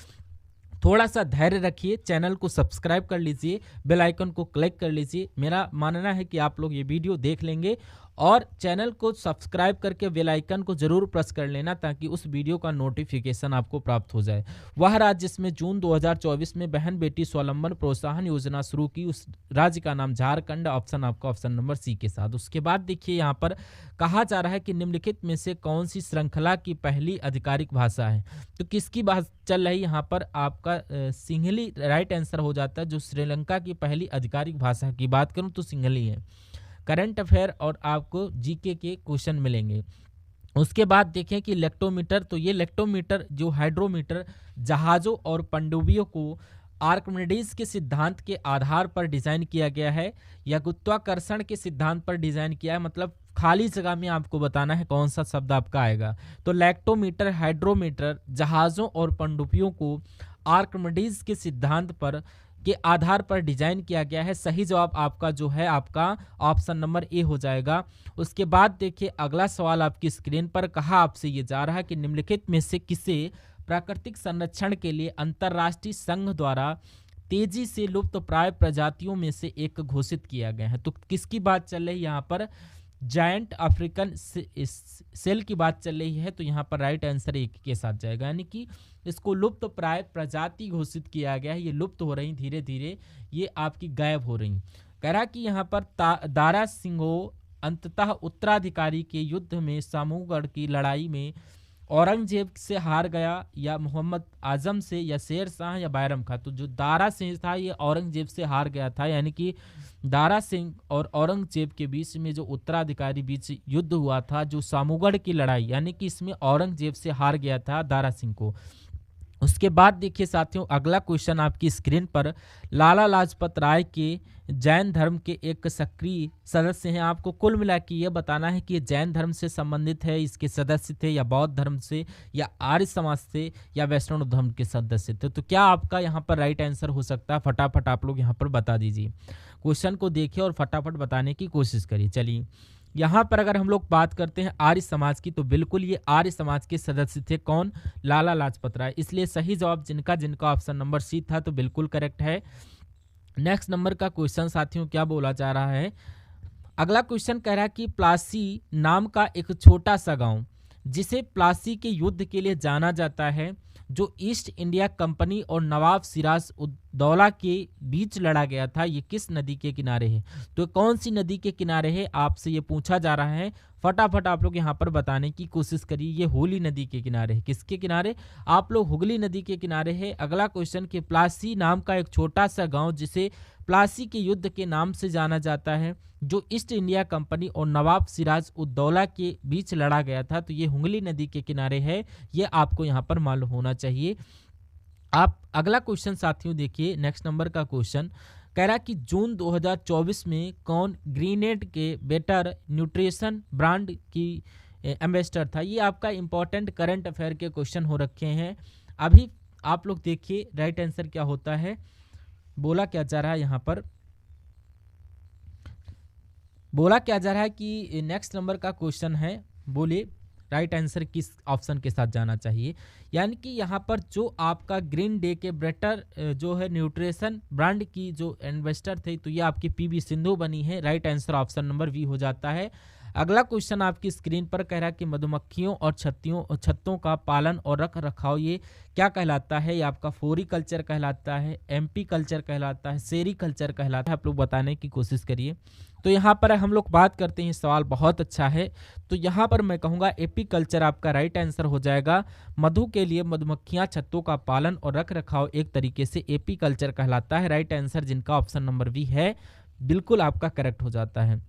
थोड़ा सा धैर्य रखिए, चैनल को सब्सक्राइब कर लीजिए, बेल आइकन को क्लिक कर लीजिए। मेरा मानना है कि आप लोग ये वीडियो देख लेंगे और चैनल को सब्सक्राइब करके बेल आइकन को जरूर प्रेस कर लेना ताकि उस वीडियो का नोटिफिकेशन आपको प्राप्त हो जाए। वह राज्य जिसमें जून 2024 में बहन बेटी स्वावलंबन प्रोत्साहन योजना शुरू की, उस राज्य का नाम झारखंड। ऑप्शन आपका ऑप्शन नंबर सी के साथ। उसके बाद देखिए यहाँ पर कहा जा रहा है कि निम्नलिखित में से कौन सी श्रृंखला की पहली आधिकारिक भाषा है? तो किसकी बात चल रही यहाँ पर? आपका सिंहली राइट आंसर हो जाता है। जो श्रीलंका की पहली आधिकारिक भाषा की बात करूं तो सिंहली है। करंट अफेयर और आपको जीके के क्वेश्चन मिलेंगे। उसके बाद देखें कि लेक्टोमीटर, तो ये लेक्टोमीटर जो हाइड्रोमीटर जहाज़ों और पनडुब्बियों को आर्किमिडीज के सिद्धांत के आधार पर डिज़ाइन किया गया है या गुरुत्वाकर्षण के सिद्धांत पर डिज़ाइन किया है? मतलब खाली जगह में आपको बताना है कौन सा शब्द आपका आएगा। तो लेक्टोमीटर, हाइड्रोमीटर जहाज़ों और पनडुब्बियों को आर्किमिडीज के सिद्धांत पर के आधार पर डिजाइन किया गया है। सही जवाब आपका जो है आपका ऑप्शन नंबर ए हो जाएगा। उसके बाद देखिए अगला सवाल आपकी स्क्रीन पर कहा आपसे ये जा रहा है कि निम्नलिखित में से किसे प्राकृतिक संरक्षण के लिए अंतर्राष्ट्रीय संघ द्वारा तेजी से लुप्त प्राय प्रजातियों में से एक घोषित किया गया है? तो किसकी बात चल रही है यहाँ पर? जायंट अफ्रीकन सेल की बात चल रही है। तो यहाँ पर राइट आंसर एक के साथ जाएगा, यानी कि इसको लुप्त प्राय प्रजाति घोषित किया गया है। ये लुप्त हो रही धीरे धीरे, ये आपकी गायब हो रही। कह रहा कि यहाँ पर दारा सिंह अंततः उत्तराधिकारी के युद्ध में सामूगढ़ की लड़ाई में औरंगजेब से हार गया या मोहम्मद आजम से या शेर शाह या बैरम खां? तो जो दारा सिंह था ये औरंगजेब से हार गया था, यानी कि दारा सिंह और औरंगजेब के बीच में जो उत्तराधिकारी बीच युद्ध हुआ था, जो सामूगढ़ की लड़ाई, यानी कि इसमें औरंगजेब से हार गया था दारा सिंह को। उसके बाद देखिए साथियों अगला क्वेश्चन आपकी स्क्रीन पर, लाला लाजपत राय के जैन धर्म के एक सक्रिय सदस्य हैं। आपको कुल मिला के ये बताना है कि ये जैन धर्म से संबंधित है, इसके सदस्य थे, या बौद्ध धर्म से, या आर्य समाज से, या वैष्णव धर्म के सदस्य थे। तो क्या आपका यहाँ पर राइट आंसर हो सकता है? फटाफट आप लोग यहाँ पर बता दीजिए। क्वेश्चन को देखिए और फटाफट बताने की कोशिश करिए। चलिए यहाँ पर अगर हम लोग बात करते हैं आर्य समाज की, तो बिल्कुल ये आर्य समाज के सदस्य थे। कौन? लाला लाजपत राय। इसलिए सही जवाब जिनका जिनका ऑप्शन नंबर सी था तो बिल्कुल करेक्ट है। नेक्स्ट नंबर का क्वेश्चन साथियों क्या बोला जा रहा है? अगला क्वेश्चन कह रहा है कि प्लासी नाम का एक छोटा सा गांव जिसे प्लासी के युद्ध के लिए जाना जाता है, जो ईस्ट इंडिया कंपनी और नवाब सिराज उद्दौला के बीच लड़ा गया था, ये किस नदी के किनारे है? तो कौन सी नदी के किनारे है आपसे ये पूछा जा रहा है। फटाफट आप लोग यहाँ पर बताने की कोशिश करिए। ये हुगली नदी के किनारे है। किसके किनारे? आप लोग हुगली नदी के किनारे है। अगला क्वेश्चन कि प्लासी नाम का एक छोटा सा गांव जिसे प्लासी के युद्ध के नाम से जाना जाता है, जो ईस्ट इंडिया कंपनी और नवाब सिराज उद्दौला के बीच लड़ा गया था, तो ये हुगली नदी के किनारे है। ये आपको यहाँ पर मालूम होना चाहिए। आप अगला क्वेश्चन साथियों देखिए, नेक्स्ट नंबर का क्वेश्चन कह रहा कि जून 2024 में कौन ग्रीनेड के बेटर न्यूट्रिशन ब्रांड की एम्बेसडर था? ये आपका इंपॉर्टेंट करंट अफेयर के क्वेश्चन हो रखे हैं। अभी आप लोग देखिए राइट आंसर क्या होता है, बोला क्या जा रहा है यहाँ पर? बोला क्या जा रहा है कि नेक्स्ट नंबर का क्वेश्चन है, बोले राइट आंसर किस ऑप्शन के साथ जाना चाहिए। यानी कि यहाँ पर जो आपका ग्रीन डे के बेटर जो है न्यूट्रिशन ब्रांड की जो इन्वेस्टर थे, तो ये आपकी पीवी सिंधु बनी है। Right answer option number V हो जाता है। अगला क्वेश्चन आपकी स्क्रीन पर कह रहा है कि मधुमक्खियों और छत्तों का पालन और रख रखाव ये क्या कहलाता है? ये आपका फोरी कल्चर कहलाता है, एमपी कल्चर कहलाता है, सेरी कल्चर कहलाता है? आप लोग बताने की कोशिश करिए। तो यहाँ पर हम लोग बात करते हैं, सवाल बहुत अच्छा है। तो यहाँ पर मैं कहूँगा एपी कल्चर आपका राइट आंसर हो जाएगा। मधु के लिए मधुमक्खियाँ छत्तों का पालन और रख रखाव एक तरीके से एपी कल्चर कहलाता है। राइट आंसर जिनका ऑप्शन नंबर वी है बिल्कुल आपका करेक्ट हो जाता है।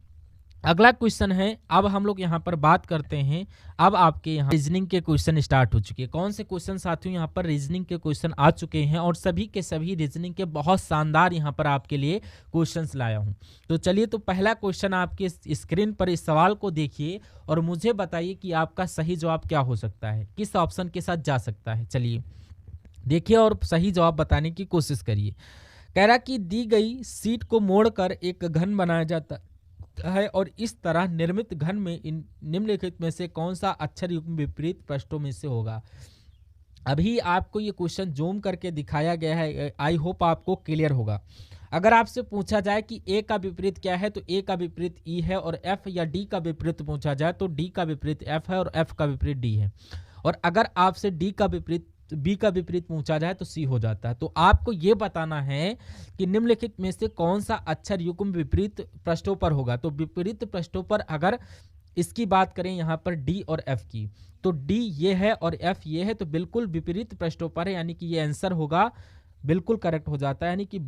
अगला क्वेश्चन है, अब हम लोग यहाँ पर बात करते हैं। अब आपके यहाँ रीजनिंग के क्वेश्चन स्टार्ट हो चुके हैं। कौन से क्वेश्चन साथियों, यहाँ पर रीजनिंग के क्वेश्चन आ चुके हैं और सभी के सभी रीजनिंग के बहुत शानदार यहाँ पर आपके लिए क्वेश्चंस लाया हूँ। तो चलिए, तो पहला क्वेश्चन आपके स्क्रीन पर इस सवाल को देखिए और मुझे बताइए कि आपका सही जवाब क्या हो सकता है, किस ऑप्शन के साथ जा सकता है। चलिए देखिए और सही जवाब बताने की कोशिश करिए। कह रहा कि दी गई सीट को मोड़कर एक घन बनाया जाता है और इस तरह निर्मित घन में इन निम्नलिखित में से कौन सा अक्षर युग्म विपरीत पृष्ठों में से होगा। अभी आपको ये क्वेश्चन जूम करके दिखाया गया है, आई होप आपको क्लियर होगा। अगर आपसे पूछा जाए कि ए का विपरीत क्या है, तो ए का विपरीत ई है, और एफ या डी का विपरीत पूछा जाए तो डी का विपरीत एफ है और एफ का विपरीत डी है। और अगर आपसे डी का विपरीत बी का विपरीत पूछा जाए तो सी हो जाता है। तो आपको ये बताना है कि निम्नलिखित में से कौन सा अक्षर युग्म विपरीत पृष्ठों पर होगा। तो विपरीत पृष्ठों पर अगर इसकी बात करें यहाँ पर डी और एफ की, तो डी ये है और एफ ये है, तो बिल्कुल विपरीत पृष्ठों पर है, यानी कि ये आंसर होगा, बिल्कुल करेक्ट हो जाता है। यानी कि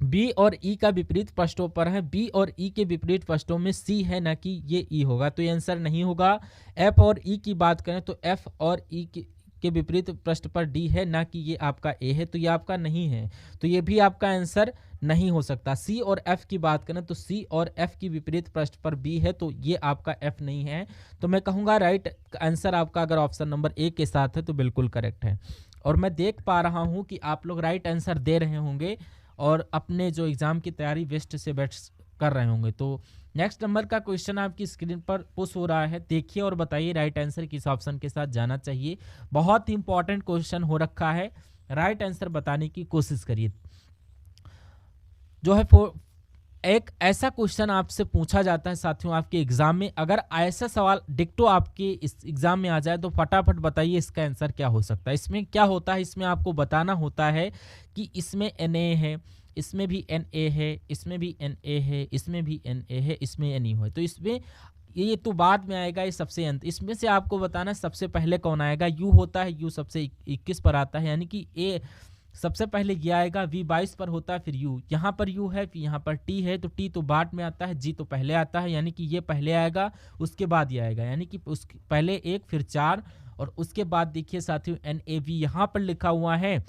बी और ई का विपरीत पृष्ठों पर है, बी और ई के विपरीत पृष्ठों में सी है, ना कि ये ई होगा, तो ये आंसर नहीं होगा। एफ और ई की बात करें तो एफ और ई के विपरीत पृष्ठ पर डी है, ना कि ये आपका ए है, तो ये आपका नहीं है, तो ये भी आपका आंसर नहीं हो सकता। सी और एफ की बात करें तो सी और एफ की विपरीत पृष्ठ पर बी है, तो ये आपका एफ नहीं है। तो मैं कहूँगा राइट आंसर आपका अगर ऑप्शन नंबर ए के साथ है तो बिल्कुल करेक्ट है। और मैं देख पा रहा हूँ कि आप लोग राइट आंसर दे रहे होंगे और अपने जो एग्ज़ाम की तैयारी बेस्ट से बेस्ट कर रहे होंगे। तो नेक्स्ट नंबर का क्वेश्चन आपकी स्क्रीन पर पुश हो रहा है, देखिए और बताइए राइट आंसर किस ऑप्शन के साथ जाना चाहिए। बहुत ही इंपॉर्टेंट क्वेश्चन हो रखा है, राइट आंसर बताने की कोशिश करिए। जो है एक ऐसा क्वेश्चन आपसे पूछा जाता है साथियों आपके एग्जाम में, अगर ऐसा सवाल डिक्टो आपके इस एग्जाम में आ जाए तो फटाफट बताइए इसका आंसर क्या हो सकता है। इसमें क्या होता है, इसमें आपको बताना होता है कि इसमें Na है, इसमें भी Na है, इसमें भी Na है, इसमें भी Na है, इसमें Ne है। तो इसमें ये तो बाद में आएगा, ये सबसे अंत। इसमें से आपको बताना सबसे पहले कौन आएगा। यू होता है, यू सबसे 21 पर आता है, यानी कि ए सबसे पहले ये आएगा। वी 22 पर होता है, फिर यू, यहाँ पर यू है, फिर यहाँ पर टी है, तो टी तो बाद में आता है, जी तो पहले आता है, यानी कि ये पहले आएगा, उसके बाद ये आएगा, यानी कि उस पहले 1 फिर 4 और उसके बाद देखिए साथियों NAV यहाँ पर लिखा हुआ है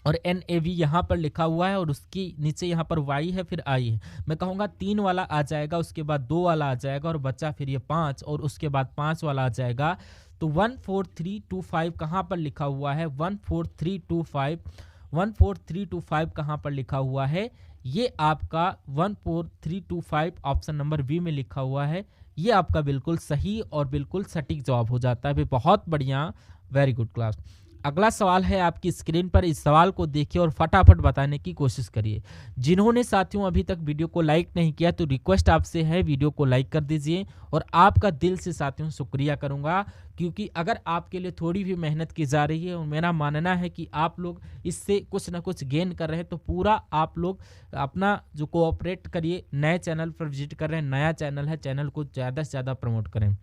और NAV यहाँ पर लिखा हुआ है और उसकी नीचे यहाँ पर Y है, फिर I है। मैं कहूँगा 3 वाला आ जाएगा, उसके बाद 2 वाला आ जाएगा और बचा फिर ये 5 और उसके बाद 5 वाला आ जाएगा। तो 14325 कहाँ पर लिखा हुआ है, 14325 कहाँ पर लिखा हुआ है, ये आपका 14325 ऑप्शन नंबर बी में लिखा हुआ है। ये आपका बिल्कुल सही और बिल्कुल सटीक जवाब हो जाता है। बहुत बढ़िया, वेरी गुड क्लास। अगला सवाल है आपकी स्क्रीन पर, इस सवाल को देखिए और फटाफट बताने की कोशिश करिए। जिन्होंने साथियों अभी तक वीडियो को लाइक नहीं किया तो रिक्वेस्ट आपसे है वीडियो को लाइक कर दीजिए और आपका दिल से साथियों शुक्रिया करूंगा, क्योंकि अगर आपके लिए थोड़ी भी मेहनत की जा रही है और मेरा मानना है कि आप लोग इससे कुछ ना कुछ गेन कर रहे हैं, तो पूरा आप लोग अपना जो कोऑपरेट करिए। नए चैनल पर विजिट कर रहे हैं, नया चैनल है, चैनल को ज़्यादा से ज़्यादा प्रमोट करें।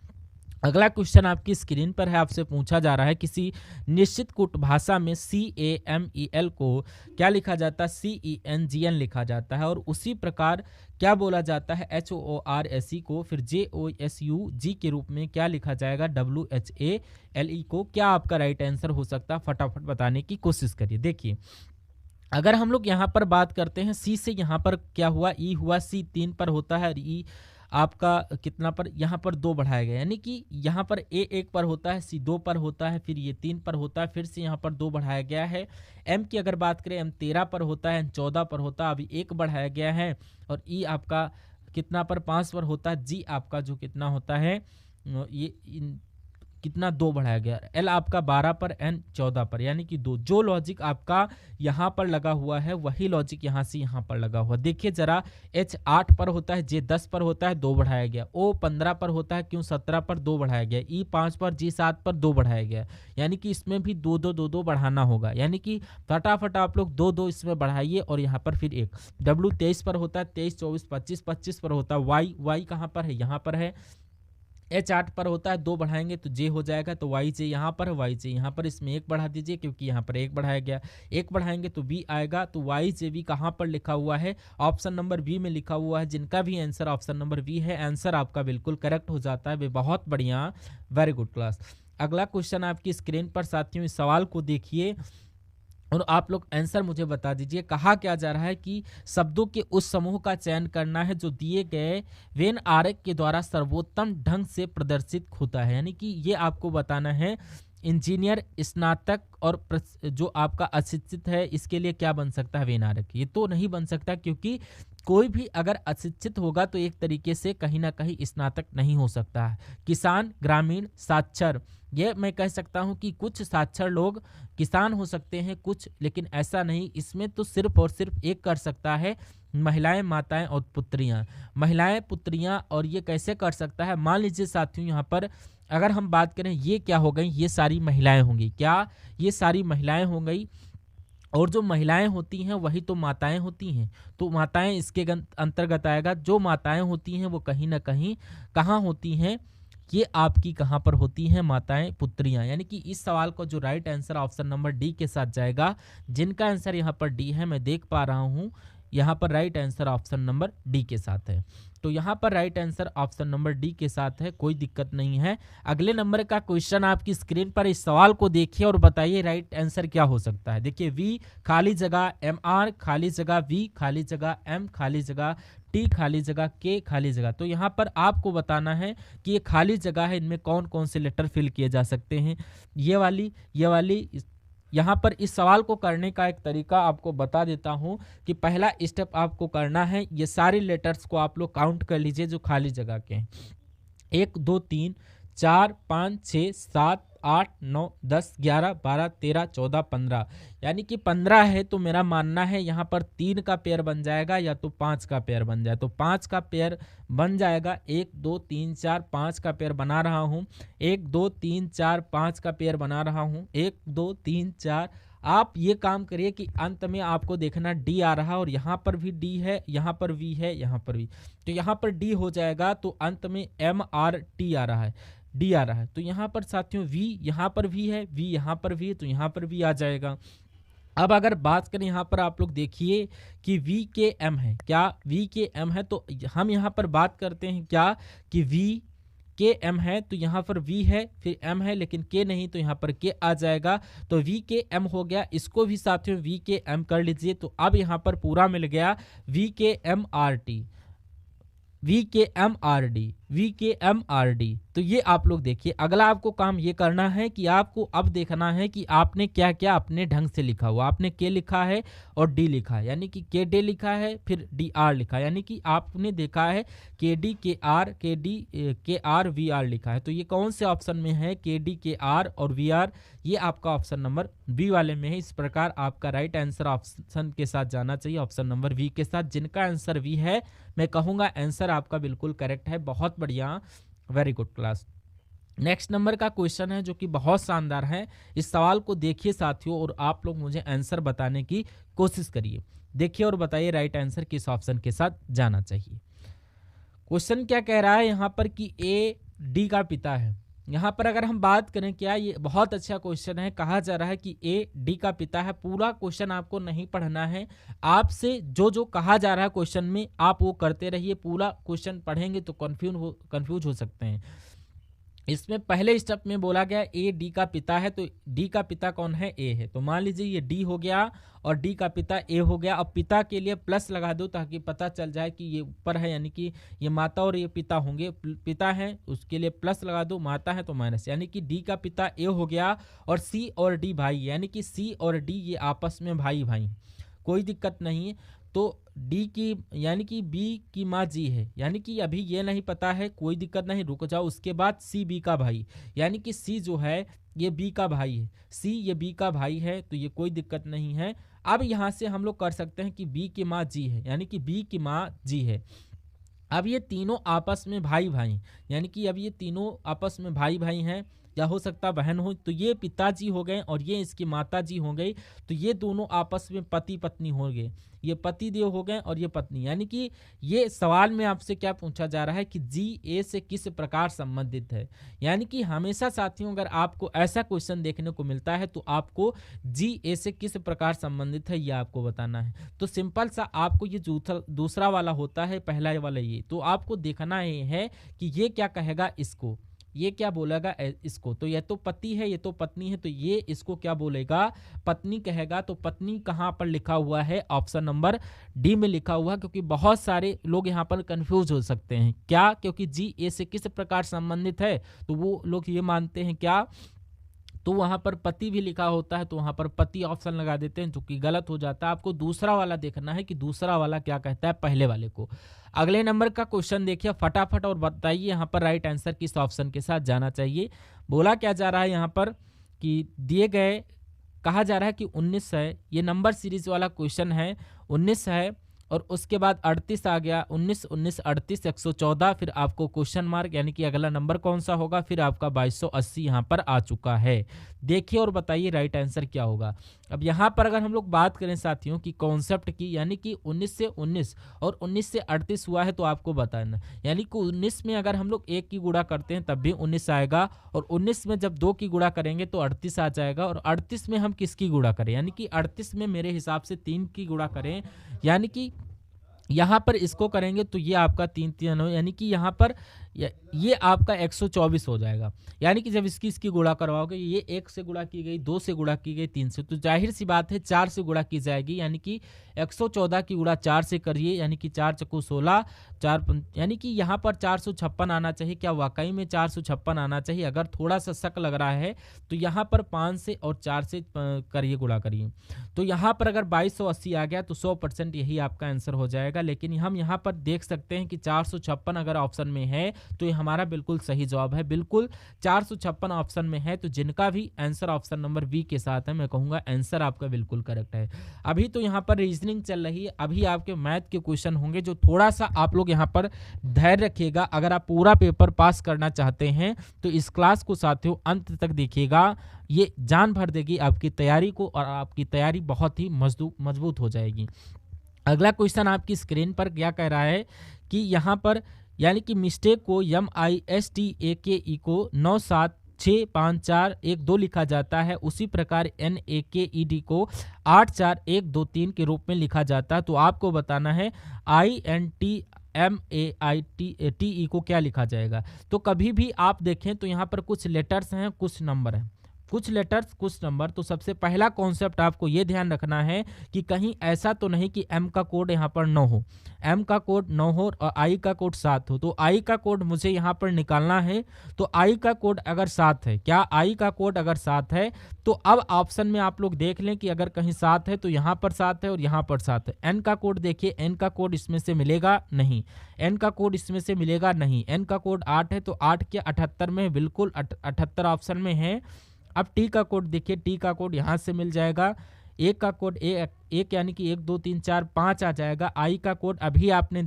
अगला क्वेश्चन आपकी स्क्रीन पर है, आपसे पूछा जा रहा है किसी निश्चित कूट भाषा में CAMEL को क्या लिखा जाता है, CENGN लिखा जाता है, और उसी प्रकार क्या बोला जाता है HORSE को फिर JOSUG के रूप में क्या लिखा जाएगा WHALE को। क्या आपका राइट आंसर हो सकता है, फटाफट बताने की कोशिश करिए। देखिए अगर हम लोग यहाँ पर बात करते हैं सी से, यहाँ पर क्या हुआ, ई हुआ, सी 3 पर होता है और ई आपका कितना पर, यहाँ पर 2 बढ़ाया गया, यानी कि यहाँ पर ए 1 पर होता है, सी 2 पर होता है, फिर ये 3 पर होता है, फिर से यहाँ पर 2 बढ़ाया गया है। एम की अगर बात करें, एम 13 पर होता है, एम 14 पर होता है, अभी 1 बढ़ाया गया है, और ई आपका कितना पर, 5 पर होता है। जी आपका जो कितना होता है, ये कितना 2 बढ़ाया गया। एल आपका 12 पर, एन 14 पर, यानी कि 2। जो लॉजिक आपका यहाँ पर लगा हुआ है वही लॉजिक यहाँ से यहाँ पर लगा हुआ। देखिए जरा, एच 8 पर होता है, जे 10 पर होता है, 2 बढ़ाया गया। ओ 15 पर होता है, क्यों 17 पर, 2 बढ़ाया गया। ई 5 पर, जी 7 पर, 2 बढ़ाया गया, यानी कि इसमें भी 2 बढ़ाना होगा, यानी कि फटाफट आप लोग 2 इसमें बढ़ाइए और यहाँ पर फिर 1। डब्ल्यू 23 पर होता है, 23, 24, 25 पर होता है। वाई कहाँ पर है, यहाँ पर है। एच 8 पर होता है, 2 बढ़ाएंगे तो जे हो जाएगा, तो वाई जे यहाँ पर, वाई जे यहाँ पर, इसमें 1 बढ़ा दीजिए क्योंकि यहाँ पर 1 बढ़ाया गया, 1 बढ़ाएंगे तो बी आएगा। तो वाई जे बी कहाँ पर लिखा हुआ है? ऑप्शन नंबर बी में लिखा हुआ है। जिनका भी आंसर ऑप्शन नंबर बी है, आंसर आपका बिल्कुल करेक्ट हो जाता है। वे बहुत बढ़िया, वेरी गुड क्लास। अगला क्वेश्चन आपकी स्क्रीन पर साथियों, इस सवाल को देखिए और आप लोग आंसर मुझे बता दीजिए। कहा क्या जा रहा है कि शब्दों के उस समूह का चयन करना है जो दिए गए वेन आरेख के द्वारा सर्वोत्तम ढंग से प्रदर्शित होता है। यानी कि ये आपको बताना है इंजीनियर, स्नातक और जो आपका अशिक्षित है, इसके लिए क्या बन सकता है वेन आरेख? ये तो नहीं बन सकता, क्योंकि कोई भी अगर अशिक्षित होगा तो एक तरीके से कहीं ना कहीं स्नातक नहीं हो सकता है। किसान, ग्रामीण, साक्षर, ये मैं कह सकता हूं कि कुछ साक्षर लोग किसान हो सकते हैं कुछ, लेकिन ऐसा नहीं। इसमें तो सिर्फ और सिर्फ एक कर सकता है, महिलाएं, माताएं और पुत्रियां। महिलाएं, पुत्रियां, और ये कैसे कर सकता है? मान लीजिए साथियों, यहाँ पर अगर हम बात करें, ये क्या हो गई? ये सारी महिलाएं होंगी। क्या? ये सारी महिलाएं हो गई। और जो महिलाएं होती हैं वही तो माताएं होती हैं, तो माताएं इसके अंतर्गत आएगा। जो माताएं होती हैं वो कहीं ना कहीं कहाँ होती हैं? ये आपकी कहाँ पर होती हैं? माताएं, पुत्रियां। यानी कि इस सवाल को जो right answer option number D के साथ जाएगा, जिनका आंसर यहाँ पर डी है, मैं देख पा रहा हूँ यहाँ पर right answer option number D के साथ है। तो यहाँ पर right answer option number D के साथ है, कोई दिक्कत नहीं है। अगले नंबर का क्वेश्चन आपकी स्क्रीन पर, इस सवाल को देखिए और बताइए राइट आंसर क्या हो सकता है। देखिए, वी खाली जगह एम आर खाली जगह वी खाली जगह एम खाली जगह टी खाली जगह के खाली जगह। तो यहाँ पर आपको बताना है कि ये खाली जगह है, इनमें कौन कौन से लेटर फिल किए जा सकते हैं। ये वाली, ये वाली। यहाँ पर इस सवाल को करने का एक तरीका आपको बता देता हूँ कि पहला स्टेप आपको करना है, ये सारे लेटर्स को आप लोग काउंट कर लीजिए जो खाली जगह के हैं। 1 2 3 4 5 6 7 8 9 10 11 12 13 14 15, यानी कि 15 है। तो मेरा मानना है यहाँ पर 3 का पेयर बन जाएगा या तो 5 का पेयर बन जाए, तो 5 का पेयर बन जाएगा। 1 2 3 4 5 का पेयर बना रहा हूँ, 1 2 3 4 5 का पेयर बना रहा हूँ, 1 2 3 4। आप ये काम करिए कि अंत में आपको देखना डी आ रहा है, और यहाँ पर भी डी है, यहाँ पर वी है, यहाँ पर भी, तो यहाँ पर डी हो जाएगा। तो अंत में एम आर टी आ रहा है, डी आ रहा है। तो यहाँ पर साथियों वी यहाँ पर भी है, वी यहाँ पर भी है, तो यहाँ पर भी आ जाएगा। अब अगर बात करें यहाँ पर, आप लोग देखिए कि वी के एम है, क्या वी के एम है? तो हम यहाँ पर बात करते हैं क्या कि वी के एम है, तो यहाँ पर वी है, फिर एम है, लेकिन के नहीं, तो यहाँ पर के आ जाएगा। तो वी के एम हो गया, इसको भी साथियों वी के एम कर लीजिए। तो अब यहाँ पर पूरा मिल गया वी के एम आर टी, वी के एम आर डी, वी के एम आर डी। तो ये आप लोग देखिए, अगला आपको काम ये करना है कि आपको अब देखना है कि आपने क्या क्या अपने ढंग से लिखा हुआ। आपने के लिखा है और डी लिखा है, यानी कि के डे लिखा है, फिर डी आर लिखा है, यानी कि आपने देखा है के डी के आर वी आर लिखा है। तो ये कौन से ऑप्शन में है? के डी के आर और वी आर, ये आपका ऑप्शन नंबर बी वाले में है। इस प्रकार आपका राइट आंसर ऑप्शन के साथ जाना चाहिए, ऑप्शन नंबर वी के साथ। जिनका आंसर वी है, मैं कहूँगा आंसर आपका बिल्कुल करेक्ट है, बहुत बढ़िया, very good class. Next number का क्वेश्चन है जो कि बहुत शानदार है। इस सवाल को देखिए साथियों और आप लोग मुझे आंसर बताने की कोशिश करिए। देखिए और बताइए राइट आंसर किस ऑप्शन के साथ जाना चाहिए। क्वेश्चन क्या कह रहा है यहाँ पर कि ए डी का पिता है। यहाँ पर अगर हम बात करें, क्या ये बहुत अच्छा क्वेश्चन है। कहा जा रहा है कि ए डी का पिता है। पूरा क्वेश्चन आपको नहीं पढ़ना है, आपसे जो जो कहा जा रहा है क्वेश्चन में आप वो करते रहिए। पूरा क्वेश्चन पढ़ेंगे तो कंफ्यूज हो सकते हैं। इसमें पहले स्टेप में बोला गया ए डी का पिता है, तो डी का पिता कौन है? ए है। तो मान लीजिए ये डी हो गया और डी का पिता ए हो गया। अब पिता के लिए प्लस लगा दो ताकि पता चल जाए कि ये ऊपर है, यानी कि ये माता और ये पिता होंगे। पिता है उसके लिए प्लस लगा दो, माता है तो माइनस, यानी कि डी का पिता ए हो गया। और सी और डी भाई, यानी कि सी और डी ये आपस में भाई भाई, कोई दिक्कत नहीं है। तो डी की यानी कि बी की माँ जी है, यानी कि अभी ये नहीं पता है, कोई दिक्कत नहीं, रुक जाओ। उसके बाद सी बी का भाई, यानी कि सी जो है ये बी का भाई है, सी ये बी का भाई है, तो ये कोई दिक्कत नहीं है। अब यहाँ से हम लोग कर सकते हैं कि बी की माँ जी है, यानी कि बी की माँ जी है। अब ये तीनों आपस में भाई भाई, यानी कि अब ये तीनों आपस में भाई भाई हैं। या हो सकता बहन हो, तो ये पिताजी हो गए और ये इसकी माताजी हो गई, तो ये दोनों आपस में पति पत्नी हो गए, ये पति देव हो गए और ये पत्नी। यानी कि ये सवाल में आपसे क्या पूछा जा रहा है कि जी ए से किस प्रकार संबंधित है। यानी कि हमेशा साथियों अगर आपको ऐसा क्वेश्चन देखने को मिलता है तो आपको जी ए से किस प्रकार संबंधित है ये आपको बताना है। तो सिंपल सा आपको ये दूसरा वाला होता है, पहला वाला ये, तो आपको देखना ये है कि ये क्या कहेगा इसको, ये क्या बोलेगा इसको। तो ये तो पति है, ये तो पत्नी है, तो ये इसको क्या बोलेगा, पत्नी कहेगा। तो पत्नी कहाँ पर लिखा हुआ है, ऑप्शन नंबर डी में लिखा हुआ है, क्योंकि बहुत सारे लोग यहाँ पर कंफ्यूज हो सकते हैं। क्या, क्योंकि जी ए से किस प्रकार संबंधित है, तो वो लोग ये मानते हैं क्या, तो वहां पर पति भी लिखा होता है तो वहां पर पति ऑप्शन लगा देते हैं, जो कि गलत हो जाता है। आपको दूसरा वाला देखना है कि दूसरा वाला क्या कहता है पहले वाले को। अगले नंबर का क्वेश्चन देखिए फटाफट और बताइए यहाँ पर राइट आंसर किस ऑप्शन के साथ जाना चाहिए। बोला क्या जा रहा है यहाँ पर कि दिए गए, कहा जा रहा है कि 19 है, ये नंबर सीरीज वाला क्वेश्चन है। 19 है और उसके बाद 38 आ गया, 19 19 38 114, फिर आपको क्वेश्चन मार्क, यानी कि अगला नंबर कौन सा होगा, फिर आपका 2280 यहाँ पर आ चुका है। देखिए और बताइए राइट आंसर क्या होगा। अब यहाँ पर अगर हम लोग बात करें साथियों की कॉन्सेप्ट की, यानी कि 19 से 19 और 19 से 38 हुआ है, तो आपको बताना, यानी कि 19 में अगर हम लोग 1 की गुणा करते हैं तब भी 19 आएगा, और 19 में जब 2 की गुणा करेंगे तो 38 आ जाएगा, और 38 में हम किसकी गुणा करें, यानी कि 38 में मेरे हिसाब से 3 की गुणा करें, यानी कि यहाँ पर इसको करेंगे तो ये आपका 3 3 हो, यानी कि यहाँ पर ये आपका 124 हो जाएगा। यानी कि जब इसकी गुणा करवाओगे, ये 1 से गुणा की गई, 2 से गुणा की गई, 3 से, तो जाहिर सी बात है 4 से गुणा की जाएगी, यानी कि 114 की गुणा 4 से करिए, यानी कि 4 चक्कू 16, 4 यानी कि यहाँ पर 456 आना चाहिए। क्या वाकई में 456 आना चाहिए? अगर थोड़ा सा शक लग रहा है तो यहाँ पर 5 से और 4 से करिए, गुणा करिए, तो यहाँ पर अगर 2280 आ गया तो 100% यही आपका आंसर हो जाएगा। लेकिन हम यहाँ पर देख सकते हैं कि 456 अगर ऑप्शन में है तो ये हमारा बिल्कुल सही जवाब है, बिल्कुल 456 ऑप्शन में है। तो जिनका भी आंसर ऑप्शन नंबर बी के साथ है, मैं कहूंगा आंसर आपका बिल्कुल करेक्ट है। अभी तो यहाँ पर रीजनिंग चल रही है, अभी आपके मैथ के क्वेश्चन होंगे, जो थोड़ा सा आप लोग यहाँ पर धैर्य रखिएगा। अगर आप पूरा पेपर पास करना चाहते हैं तो इस क्लास को साथियों अंत तक देखिएगा, ये जान भर देगी आपकी तैयारी को, और आपकी तैयारी बहुत ही मजबूत हो जाएगी। अगला क्वेश्चन आपकी स्क्रीन पर क्या कह रहा है कि यहाँ पर, यानी कि मिस्टेक को MISTAKE को 9765412 लिखा जाता है, उसी प्रकार NAKED को 84123 के रूप में लिखा जाता है। तो आपको बताना है INTMAITE को क्या लिखा जाएगा। तो कभी भी आप देखें तो यहाँ पर कुछ लेटर्स हैं, कुछ नंबर हैं, कुछ लेटर्स कुछ नंबर। तो सबसे पहला कॉन्सेप्ट आपको ये ध्यान रखना है कि कहीं ऐसा तो नहीं कि M का कोड यहाँ पर 9 हो, M का कोड 9 हो और I का कोड 7 हो। तो I का कोड मुझे यहाँ पर निकालना है, तो I का कोड अगर 7 है, क्या I का कोड अगर 7 है, तो अब ऑप्शन में आप लोग देख लें कि अगर कहीं 7 है तो यहाँ पर 7 है और यहाँ पर 7 है। N का कोड देखिए, N का कोड इसमें से मिलेगा नहीं, N का कोड इसमें से मिलेगा नहीं। N का कोड 8 है, तो 8 के 78 में, बिल्कुल 78 ऑप्शन में है। अब टी का कोड देखिए, टी का कोड यहाँ से मिल जाएगा, एक का कोड एक यानी कि 1 2 3 4 5 आ जाएगा। आई का कोड अभी आपने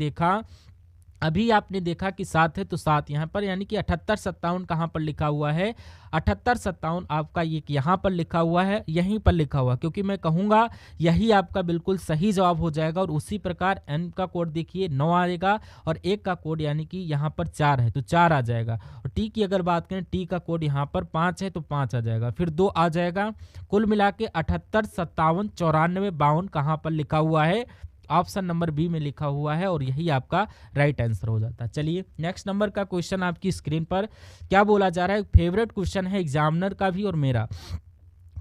देखा कि 7 है, तो 7 यहाँ पर, यानी कि 78 57 कहाँ पर लिखा हुआ है, 78 57 आपका ये यहाँ पर लिखा हुआ है, यहीं पर लिखा हुआ, क्योंकि मैं कहूँगा यही आपका बिल्कुल सही जवाब हो जाएगा। और उसी प्रकार एन का कोड देखिए 9 आएगा, और एक का कोड यानी कि यहाँ पर 4 है तो 4 आ जाएगा। और टी की अगर बात करें, टी का कोड यहाँ पर 5 है तो 5 आ जाएगा, फिर 2 आ जाएगा। कुल मिला के 78 57 94 52 कहाँ पर लिखा हुआ है, ऑप्शन नंबर बी में लिखा हुआ है, और यही आपका राइट आंसर हो जाता है। चलिए नेक्स्ट नंबर का क्वेश्चन आपकी स्क्रीन पर क्या बोला जा रहा है, फेवरेट क्वेश्चन है एग्जामिनर का भी और मेरा।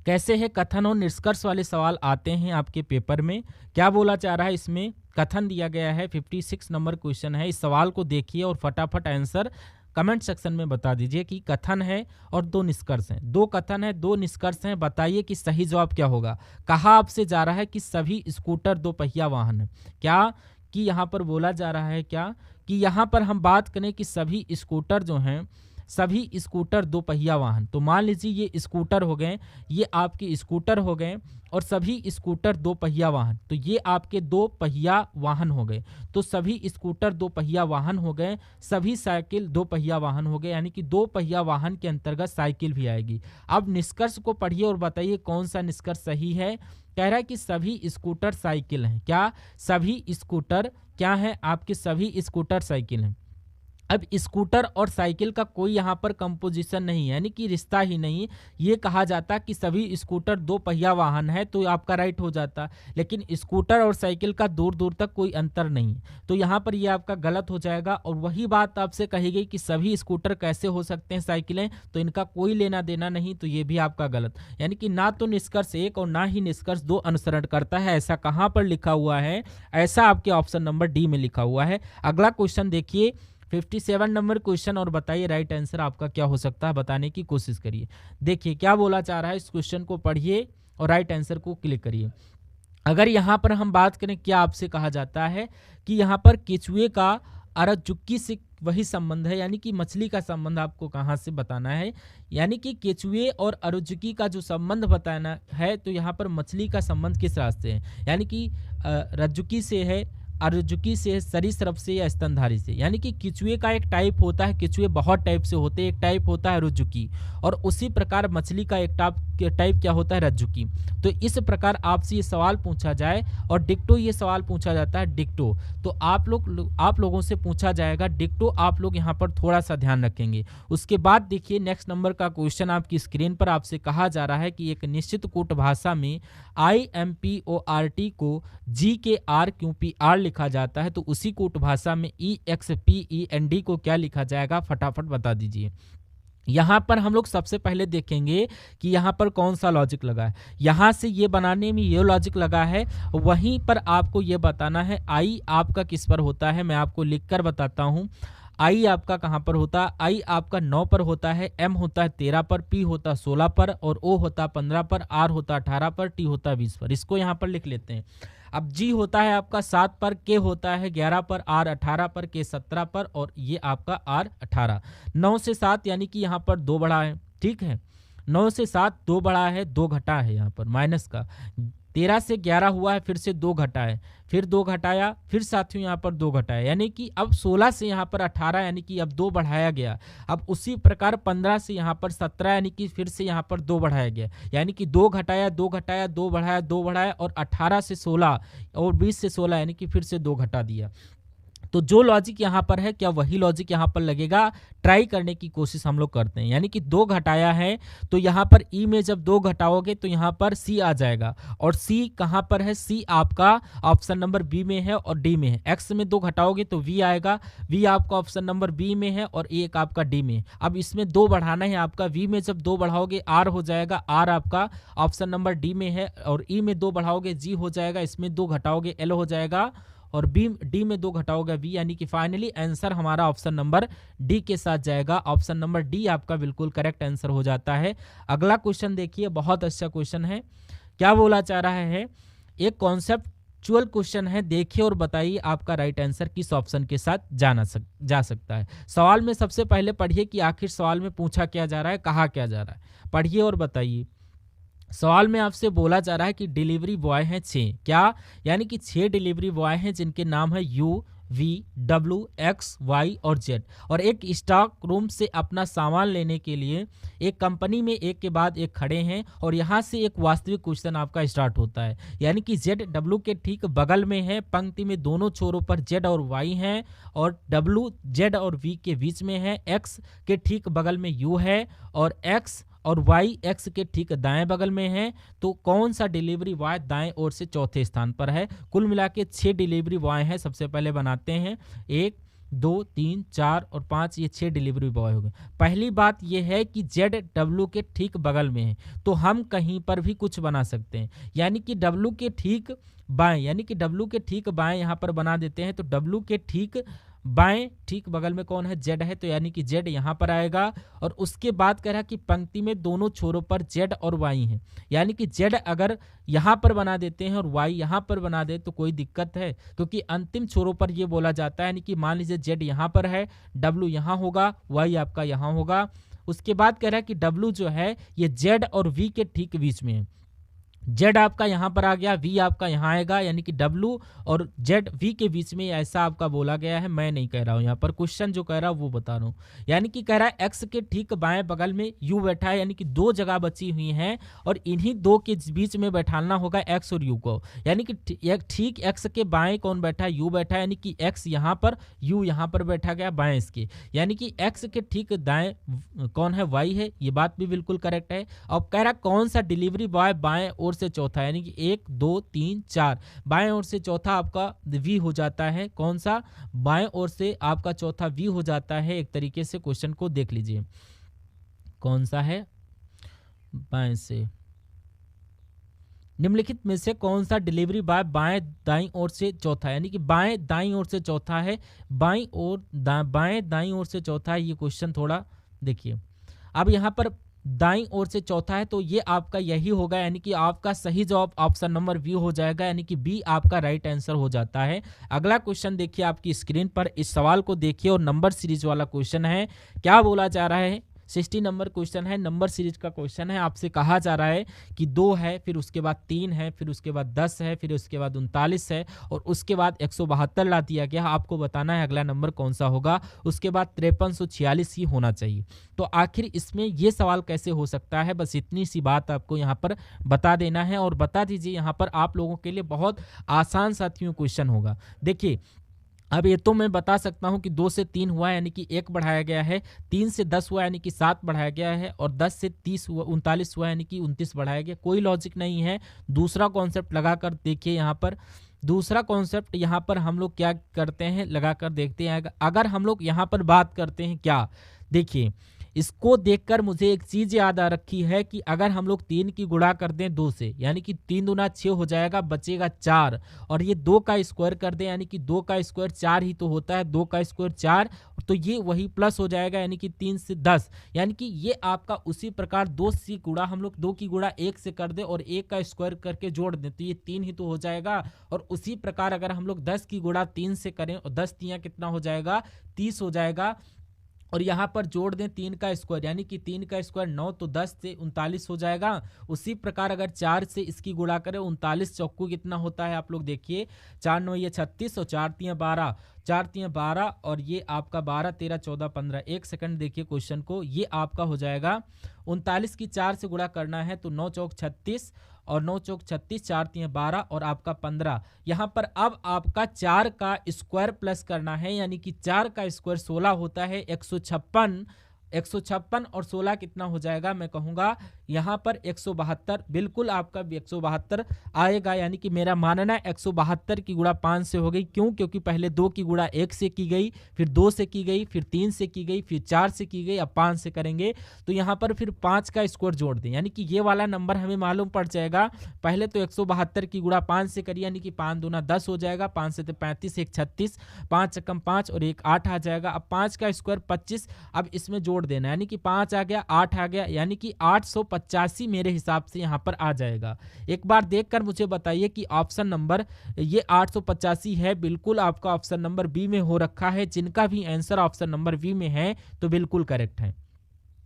कैसे है कथन और निष्कर्ष वाले सवाल आते हैं आपके पेपर में, क्या बोला जा रहा है इसमें, कथन दिया गया है, 56 नंबर क्वेश्चन है। इस सवाल को देखिए और फटाफट आंसर कमेंट सेक्शन में बता दीजिए कि कथन है और 2 निष्कर्ष हैं, 2 कथन है 2 निष्कर्ष हैं, बताइए कि सही जवाब क्या होगा। कहा आपसे जा रहा है कि सभी स्कूटर 2 पहिया वाहन है, क्या कि यहाँ पर बोला जा रहा है क्या कि यहाँ पर हम बात करें कि सभी स्कूटर जो हैं सभी स्कूटर दो पहिया वाहन। तो मान लीजिए ये स्कूटर हो गए, ये आपके स्कूटर हो गए और सभी स्कूटर दो पहिया वाहन, तो ये आपके दो पहिया वाहन हो गए। तो सभी स्कूटर दो पहिया वाहन हो गए, सभी साइकिल दो पहिया वाहन हो गए, यानी कि दो पहिया वाहन के अंतर्गत साइकिल भी आएगी। अब निष्कर्ष को पढ़िए और बताइए कौन सा निष्कर्ष सही है। कह रहा है कि सभी स्कूटर साइकिल हैं। क्या? सभी स्कूटर क्या है? आपके सभी स्कूटर साइकिल हैं। अब स्कूटर और साइकिल का कोई यहाँ पर कंपोजिशन नहीं है, यानी कि रिश्ता ही नहीं। ये कहा जाता कि सभी स्कूटर दो पहिया वाहन है तो आपका राइट हो जाता, लेकिन स्कूटर और साइकिल का दूर दूर तक कोई अंतर नहीं, तो यहाँ पर ये आपका गलत हो जाएगा। और वही बात आपसे कही गई कि सभी स्कूटर कैसे हो सकते हैं साइकिलें, तो इनका कोई लेना देना नहीं, तो ये भी आपका गलत। यानी कि ना तो निष्कर्ष 1 और ना ही निष्कर्ष 2 अनुसरण करता है। ऐसा कहाँ पर लिखा हुआ है? ऐसा आपके ऑप्शन नंबर डी में लिखा हुआ है। अगला क्वेश्चन देखिए, 57 नंबर क्वेश्चन, और बताइए राइट आंसर आपका क्या हो सकता है, बताने की कोशिश करिए। देखिए क्या बोला चाह रहा है, इस क्वेश्चन को पढ़िए और राइट आंसर को क्लिक करिए। अगर यहाँ पर हम बात करें, क्या आपसे कहा जाता है कि यहाँ पर केचुए का अरजुक्की से वही संबंध है, यानी कि मछली का संबंध आपको कहाँ से बताना है। यानी कि केचुए और अरजुकी का जो संबंध बताना है, तो यहाँ पर मछली का संबंध किस रास्ते है, यानी कि रज्जुकी से है, अरजुकी से, सरीसृप से या स्तनधारी से। यानी कि केचुए का एक टाइप होता है, केचुए बहुत टाइप से होते हैं, एक टाइप होता है रुजुकी, और उसी प्रकार मछली का एक टाइप क्या होता है, रज्जुकी। तो इस प्रकार आपसे ये सवाल पूछा जाए और डिक्टो ये सवाल पूछा जाता है, डिक्टो, तो आप लोगों से पूछा जाएगा डिक्टो, आप लोग यहाँ पर थोड़ा सा ध्यान रखेंगे। उसके बाद देखिए नेक्स्ट नंबर का क्वेश्चन आपकी स्क्रीन पर आपसे कहा जा रहा है कि एक निश्चित कूट भाषा में IMPORT को G के RQPR लिखा जाता है, तो उसी कूट भाषा में EXPEND को क्या लिखा जाएगा, फटाफट बता दीजिए। यहाँ पर हम लोग सबसे पहले देखेंगे कि यहाँ पर कौन सा लॉजिक लगा है। यहाँ से ये बनाने में ये लॉजिक लगा है, वहीं पर आपको ये बताना है आई आपका किस पर होता है। मैं आपको लिखकर बताता हूँ। आई आपका कहाँ पर होता है? आई आपका 9 पर होता है, एम होता है 13 पर, पी होता है 16 पर, और ओ होता है 15 पर, आर होता है 18 पर, टी होता है 20 पर। इसको यहाँ पर लिख लेते हैं। अब जी होता है आपका 7 पर, के होता है 11 पर, आर 18 पर, के 17 पर, और ये आपका आर 18। 9 से 7 यानी कि यहाँ पर 2 बढ़ा है, ठीक है। 9 से 7 2 बढ़ा है, 2 घटा है यहाँ पर माइनस का। 13 से 11 हुआ है, फिर से 2 घटा है, फिर 2 घटाया, फिर साथियों यहाँ पर 2 घटाया, यानी कि अब 16 से यहाँ पर 18, यानी कि अब 2 बढ़ाया गया। अब उसी प्रकार 15 से यहाँ पर 17, यानी कि फिर से यहाँ पर 2 बढ़ाया गया, यानी कि 2 घटाया, 2 घटाया, 2 बढ़ाया, 2 बढ़ाया, और 18 से 16 और 20 से 16, यानी कि फिर से 2 घटा दिया। तो जो लॉजिक यहाँ पर है, क्या वही लॉजिक यहाँ पर लगेगा? ट्राई करने की कोशिश हम लोग करते हैं। यानी कि 2 घटाया है, तो यहाँ पर ई में जब 2 घटाओगे तो यहाँ पर सी आ जाएगा, और सी कहाँ पर है? सी आपका ऑप्शन नंबर बी में है और डी में है। एक्स में 2 घटाओगे तो वी आएगा, वी आपका ऑप्शन नंबर बी में है और एक आपका डी में। अब इसमें 2 बढ़ाना है आपका, वी में जब 2 बढ़ाओगे आर हो जाएगा, आर आपका ऑप्शन नंबर डी में है, और ई में 2 बढ़ाओगे जी हो जाएगा, इसमें 2 घटाओगे एल हो जाएगा, और डी में 2 घटाओगे वी, यानी कि फाइनली आंसर हमारा ऑप्शन नंबर डी के साथ जाएगा। ऑप्शन नंबर डी आपका बिल्कुल करेक्ट आंसर हो जाता है। अगला क्वेश्चन देखिए, बहुत अच्छा क्वेश्चन है। क्या बोला चाह रहा है? एक कॉन्सेप्चुअल क्वेश्चन है, देखिए और बताइए आपका राइट आंसर किस ऑप्शन के साथ जा सकता है। सवाल में सबसे पहले पढ़िए कि आखिर सवाल में पूछा क्या जा रहा है, कहा क्या जा रहा है, पढ़िए और बताइए। सवाल में आपसे बोला जा रहा है कि डिलीवरी बॉय हैं 6, क्या? यानी कि 6 डिलीवरी बॉय हैं जिनके नाम है U, V, W, X, Y और जेड, और एक स्टॉक रूम से अपना सामान लेने के लिए एक कंपनी में एक के बाद एक खड़े हैं, और यहाँ से एक वास्तविक क्वेश्चन आपका स्टार्ट होता है। यानी कि जेड डब्ल्यू के ठीक बगल में है, पंक्ति में दोनों छोरों पर जेड और वाई हैं, और डब्ल्यू जेड और वी के बीच में है, एक्स के ठीक बगल में यू है, और एक्स और वाई एक्स के ठीक दाएं बगल में है। तो कौन सा डिलीवरी बॉय दाएं ओर से चौथे स्थान पर है? कुल मिला के 6 डिलीवरी बॉय हैं। सबसे पहले बनाते हैं 1, 2, 3, 4 और 5, ये 6 डिलीवरी बॉय हो गए। पहली बात यह है कि जेड डब्ल्यू के ठीक बगल में है, तो हम कहीं पर भी कुछ बना सकते हैं। यानी कि डब्ल्यू के ठीक बाएं, यानी कि डब्ल्यू के ठीक बाएं यहाँ पर बना देते हैं, तो डब्ल्यू के ठीक बाएं ठीक बगल में कौन है, जेड है, तो यानी कि जेड यहाँ पर आएगा। और उसके बाद कह रहा कि पंक्ति में दोनों छोरों पर जेड और वाई है, यानी कि जेड अगर यहाँ पर बना देते हैं और वाई यहाँ पर बना दे तो कोई दिक्कत है, क्योंकि अंतिम छोरों पर ये बोला जाता है, यानी कि मान लीजिए जेड यहाँ पर है, डब्ल्यू यहाँ होगा, वाई आपका यहाँ होगा। उसके बाद कह रहा है कि डब्ल्यू जो है ये जेड और वी के ठीक बीच में है, जेड आपका यहाँ पर आ गया, वी आपका यहाँ आएगा, यानी कि डब्ल्यू और जेड वी के बीच में ऐसा आपका बोला गया है। मैं नहीं कह रहा हूँ, यहाँ पर क्वेश्चन जो कह रहा हूँ वो बता रहा हूँ। यानी कि कह रहा है एक्स के ठीक बाएं बगल में यू बैठा है, यानी कि दो जगह बची हुई हैं और इन्हीं दो के बीच में बैठाना होगा एक्स और यू को। यानी कि ठीक एक्स के बाएं कौन बैठा है, यू बैठा है, यानी कि एक्स यहाँ पर, यू यहाँ पर बैठा गया बाएं इसके, यानी कि एक्स के ठीक दाएं कौन है, वाई है। ये बात भी बिल्कुल करेक्ट है। अब कह रहा कौन सा डिलीवरी बॉय बाएं ओर से चौथा, यानी कि 1 2 3 4 बाएं ओर से चौथा आपका वी हो जाता है। कौन सा, बाएं ओर से आपका चौथा वी हो जाता है। एक तरीके से क्वेश्चन को देख लीजिए, कौन सा है, बाएं से निम्नलिखित में से कौन सा डिलीवरी बॉय बाएं दाईं ओर से चौथा, यानी कि बाएं दाईं ओर से चौथा है, बाएं दाईं ओर से चौथा है। ये क्वेश्चन थोड़ा देखिए, अब यहाँ पर दाईं ओर से चौथा है तो ये आपका यही होगा, यानी कि आपका सही जवाब ऑप्शन नंबर बी हो जाएगा, यानी कि बी आपका राइट आंसर हो जाता है। अगला क्वेश्चन देखिए आपकी स्क्रीन पर, इस सवाल को देखिए और नंबर सीरीज वाला क्वेश्चन है। क्या बोला जा रहा है, 60 नंबर क्वेश्चन है, नंबर सीरीज का क्वेश्चन है। आपसे कहा जा रहा है कि 2 है, फिर उसके बाद 3 है, फिर उसके बाद 10 है, फिर उसके बाद 39 है और उसके बाद 172 ला दिया गया। आपको बताना है अगला नंबर कौन सा होगा, उसके बाद 5346 ही होना चाहिए। तो आखिर इसमें ये सवाल कैसे हो सकता है, बस इतनी सी बात आपको यहाँ पर बता देना है। और बता दीजिए यहाँ पर आप लोगों के लिए बहुत आसान साथियों क्वेश्चन होगा। देखिए अब ये तो मैं बता सकता हूं कि 2 से 3 हुआ यानी कि 1 बढ़ाया गया है, 3 से 10 हुआ यानी कि 7 बढ़ाया गया है और 10 से 30 हुआ 39 हुआ यानी कि 29 बढ़ाया गया। कोई लॉजिक नहीं है। दूसरा कॉन्सेप्ट लगाकर देखिए, यहाँ पर दूसरा कॉन्सेप्ट यहाँ पर हम लोग क्या करते हैं, लगाकर देखते हैं। अगर हम लोग यहाँ पर बात करते हैं क्या, देखिए इसको देखकर मुझे एक चीज याद आ रखी है कि अगर हम लोग 3 की गुणा कर दें 2 से, यानी कि 3 दूना 6 हो जाएगा, बचेगा 4 और ये 2 का स्क्वायर कर दें, यानी कि 2 का स्क्वायर 4 ही तो होता है, 2 का स्क्वायर 4, तो ये वही प्लस हो जाएगा, यानी कि 3 से 10, यानी कि ये आपका उसी प्रकार 2 से गुणा हम लोग 2 की गुणा 1 से कर दे और 1 का स्क्वायर करके जोड़ दें तो ये 3 ही तो हो जाएगा। और उसी प्रकार अगर हम लोग 10 की गुणा 3 से करें और 10 तियां कितना हो जाएगा, 30 हो जाएगा और यहाँ पर जोड़ दें 3 का स्क्वायर, यानी कि 3 का स्क्वायर 9, तो 10 से 39 हो जाएगा। उसी प्रकार अगर 4 से इसकी गुणा करें 39 चौकू कितना होता है, आप लोग देखिए 4 9 ये 36 और 4 3 12, 4 3 12 और ये आपका 12 13 14 15। एक सेकंड देखिए क्वेश्चन को, ये आपका हो जाएगा 39 की 4 से गुणा करना है तो 9 चौक 36 और 9 चौक 36, 4 3 12 और आपका 15। यहाँ पर अब आपका 4 का स्क्वायर प्लस करना है, यानी कि 4 का स्क्वायर 16 होता है, 156 और 16 कितना हो जाएगा, मैं कहूँगा यहाँ पर 172। बिल्कुल आपका 172 आएगा, यानी कि मेरा मानना है 172 की गुणा 5 से हो गई। क्यों, क्योंकि पहले 2 की गुणा 1 से की गई, फिर 2 से की गई, फिर 3 से की गई, फिर 4 से की गई, अब 5 से करेंगे तो यहाँ पर फिर 5 का स्क्वायर जोड़ दें, यानी कि ये वाला नंबर हमें मालूम पड़ जाएगा। पहले तो 172 की गुणा 5 से करिए, यानी कि 5 दूना 10 हो जाएगा, 5 से 35, 1 36, 5 कम 5 और 1 8 आ जाएगा। अब 5 का स्क्वायर 25, अब इसमें जोड़ देना, यानी कि 5 आ गया, 8 आ गया, यानी कि 885 मेरे हिसाब से यहाँ पर आ जाएगा। एक बार देखकर मुझे बताइए कि ऑप्शन नंबर ये 885 है, बिल्कुल आपका ऑप्शन नंबर बी में हो रखा है। जिनका भी आंसर ऑप्शन नंबर बी में है तो बिल्कुल करेक्ट है,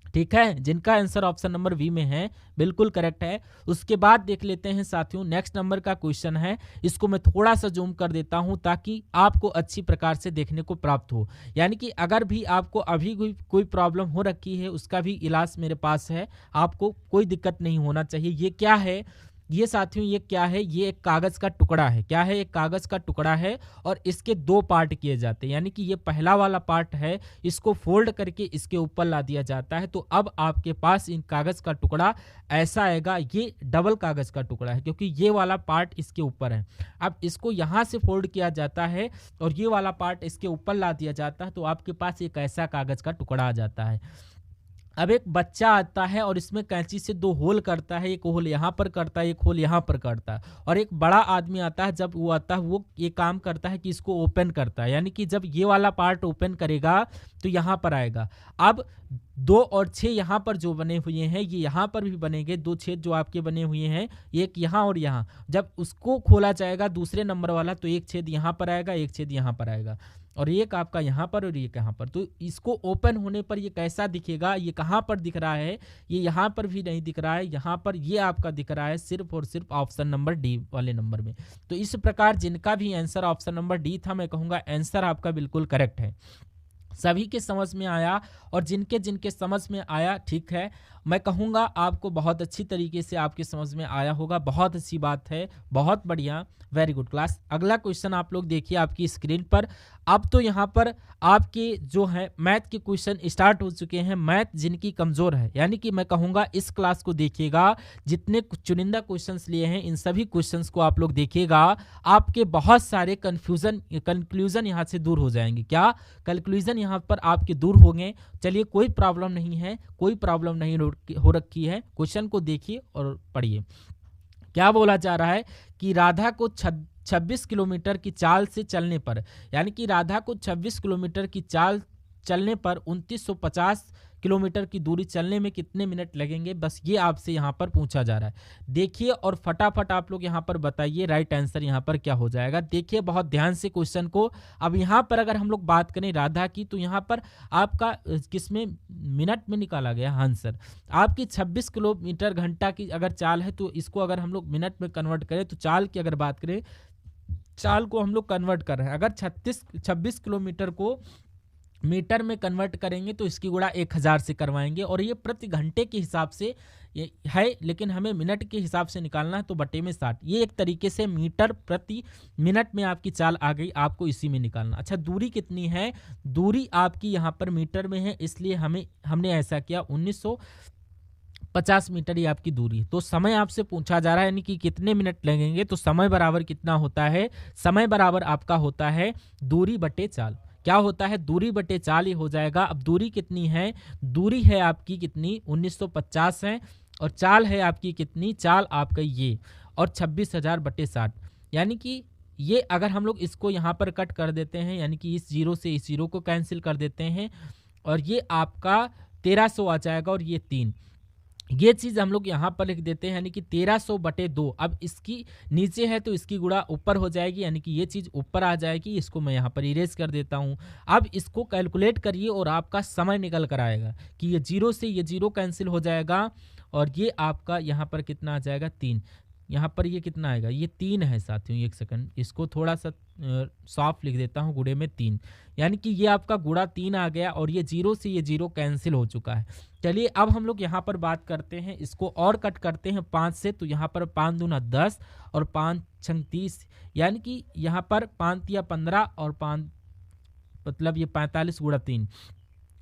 ठीक है, जिनका आंसर ऑप्शन नंबर बी में है बिल्कुल करेक्ट है। उसके बाद देख लेते हैं साथियों, नेक्स्ट नंबर का क्वेश्चन है, इसको मैं थोड़ा सा जूम कर देता हूं ताकि आपको अच्छी प्रकार से देखने को प्राप्त हो। यानी कि अगर भी आपको अभी कोई प्रॉब्लम हो रखी है उसका भी इलाज मेरे पास है, आपको कोई दिक्कत नहीं होना चाहिए। ये क्या है, ये साथियों ये क्या है, ये एक कागज का टुकड़ा है। क्या है, एक कागज का टुकड़ा है और इसके 2 पार्ट किए जाते हैं, यानी कि ये पहला वाला पार्ट है, इसको फोल्ड करके इसके ऊपर ला दिया जाता है। तो अब आपके पास इन कागज का टुकड़ा ऐसा आएगा, ये डबल कागज का टुकड़ा है क्योंकि ये वाला पार्ट इसके ऊपर है। अब इसको यहाँ से फोल्ड किया जाता है और ये वाला पार्ट इसके ऊपर ला दिया जाता है, तो आपके पास एक ऐसा कागज का टुकड़ा आ जाता है। अब एक बच्चा आता है और इसमें कैंची से 2 होल करता है, एक होल यहाँ पर करता है, एक होल यहाँ पर करता है। और एक बड़ा आदमी आता है, जब वो आता है वो ये काम करता है कि इसको ओपन करता है, यानी कि जब ये वाला पार्ट ओपन करेगा तो यहाँ पर आएगा। अब 2 और 6 यहाँ पर जो बने हुए हैं ये यहाँ पर भी बनेंगे, 2 छेद जो आपके बने हुए हैं, एक यहाँ और यहाँ। जब उसको खोला जाएगा दूसरे नंबर वाला तो एक छेद यहाँ पर आएगा, एक छेद यहाँ पर आएगा, और एक आपका यहाँ पर और एक यहाँ पर। तो इसको ओपन होने पर ये कैसा दिखेगा, ये कहाँ पर दिख रहा है, ये यहाँ पर भी नहीं दिख रहा है, यहाँ पर ये आपका दिख रहा है सिर्फ और सिर्फ ऑप्शन नंबर डी वाले नंबर में। तो इस प्रकार जिनका भी आंसर ऑप्शन नंबर डी था, मैं कहूँगा आंसर आपका बिल्कुल करेक्ट है। सभी के समझ में आया, और जिनके जिनके समझ में आया ठीक है, मैं कहूँगा आपको बहुत अच्छी तरीके से आपके समझ में आया होगा। बहुत अच्छी बात है, बहुत बढ़िया, वेरी गुड क्लास। अगला क्वेश्चन आप लोग देखिए आपकी स्क्रीन पर। अब तो यहाँ पर आपके जो है मैथ के क्वेश्चन स्टार्ट हो चुके हैं। मैथ जिनकी कमज़ोर है, यानी कि मैं कहूँगा इस क्लास को देखिएगा, जितने चुनिंदा क्वेश्चंस लिए हैं इन सभी क्वेश्चंस को आप लोग देखिएगा, आपके बहुत सारे कंक्लूजन यहाँ से दूर हो जाएंगे। क्या कंक्लूजन यहाँ पर आपके दूर होंगे। चलिए, कोई प्रॉब्लम नहीं है, कोई प्रॉब्लम नहीं हो रखी है। क्वेश्चन को देखिए और पढ़िए। क्या बोला जा रहा है कि राधा को 26 किलोमीटर की चाल से चलने पर, यानी कि राधा को 26 किलोमीटर की चाल चलने पर 2950 किलोमीटर की दूरी चलने में कितने मिनट लगेंगे, बस ये आपसे यहाँ पर पूछा जा रहा है। देखिए और फटाफट आप लोग यहाँ पर बताइए राइट आंसर यहाँ पर क्या हो जाएगा। देखिए बहुत ध्यान से क्वेश्चन को। अब यहाँ पर अगर हम लोग बात करें राधा की, तो यहाँ पर आपका किसमें मिनट में निकाला गया आंसर। आपकी 26 किलोमीटर घंटा की अगर चाल है, तो इसको अगर हम लोग मिनट में कन्वर्ट करें, तो चाल की अगर बात करें, चाल को हम लोग कन्वर्ट कर रहे हैं। अगर 26 किलोमीटर को मीटर में कन्वर्ट करेंगे तो इसकी गुणा 1000 से करवाएंगे, और ये प्रति घंटे के हिसाब से ये है, लेकिन हमें मिनट के हिसाब से निकालना है, तो बटे में 60। ये एक तरीके से मीटर प्रति मिनट में आपकी चाल आ गई, आपको इसी में निकालना। अच्छा, दूरी कितनी है, दूरी आपकी यहाँ पर मीटर में है, इसलिए हमने ऐसा किया 1950 मीटर ही आपकी दूरी है। तो समय आपसे पूछा जा रहा है, यानी कि कितने मिनट लगेंगे, तो समय बराबर कितना होता है, समय बराबर आपका होता है दूरी बटे चाल। क्या होता है, दूरी बटे चाल ही हो जाएगा। अब दूरी कितनी है, दूरी है आपकी कितनी 1950 है, और चाल है आपकी कितनी, चाल आपका ये, और 26,000 बटे 60, यानी कि ये अगर हम लोग इसको यहाँ पर कट कर देते हैं, यानी कि इस जीरो से इस जीरो को कैंसिल कर देते हैं, और ये आपका 1300 आ जाएगा, और ये 3, ये चीज़ हम लोग यहाँ पर लिख देते हैं, यानी कि 1300 बटे 2। अब इसकी नीचे है तो इसकी गुणा ऊपर हो जाएगी, यानी कि ये चीज़ ऊपर आ जाएगी। इसको मैं यहाँ पर इरेज कर देता हूँ। अब इसको कैलकुलेट करिए और आपका समय निकल कर आएगा कि ये जीरो से ये जीरो कैंसिल हो जाएगा, और ये आपका यहाँ पर कितना आ जाएगा 3। यहाँ पर ये कितना आएगा, ये 3 है साथियों। एक सेकंड, इसको थोड़ा सा सॉफ्ट लिख देता हूँ, गुणे में 3, यानी कि ये आपका गुणा 3 आ गया, और ये जीरो से ये जीरो कैंसिल हो चुका है। चलिए अब हम लोग यहाँ पर बात करते हैं, इसको और कट करते हैं 5 से, तो यहाँ पर 5 दूना 10 और 5 छंग 30, यानी कि यहाँ पर 5 तिया 15 और 5 मतलब ये 45 गुणा 3,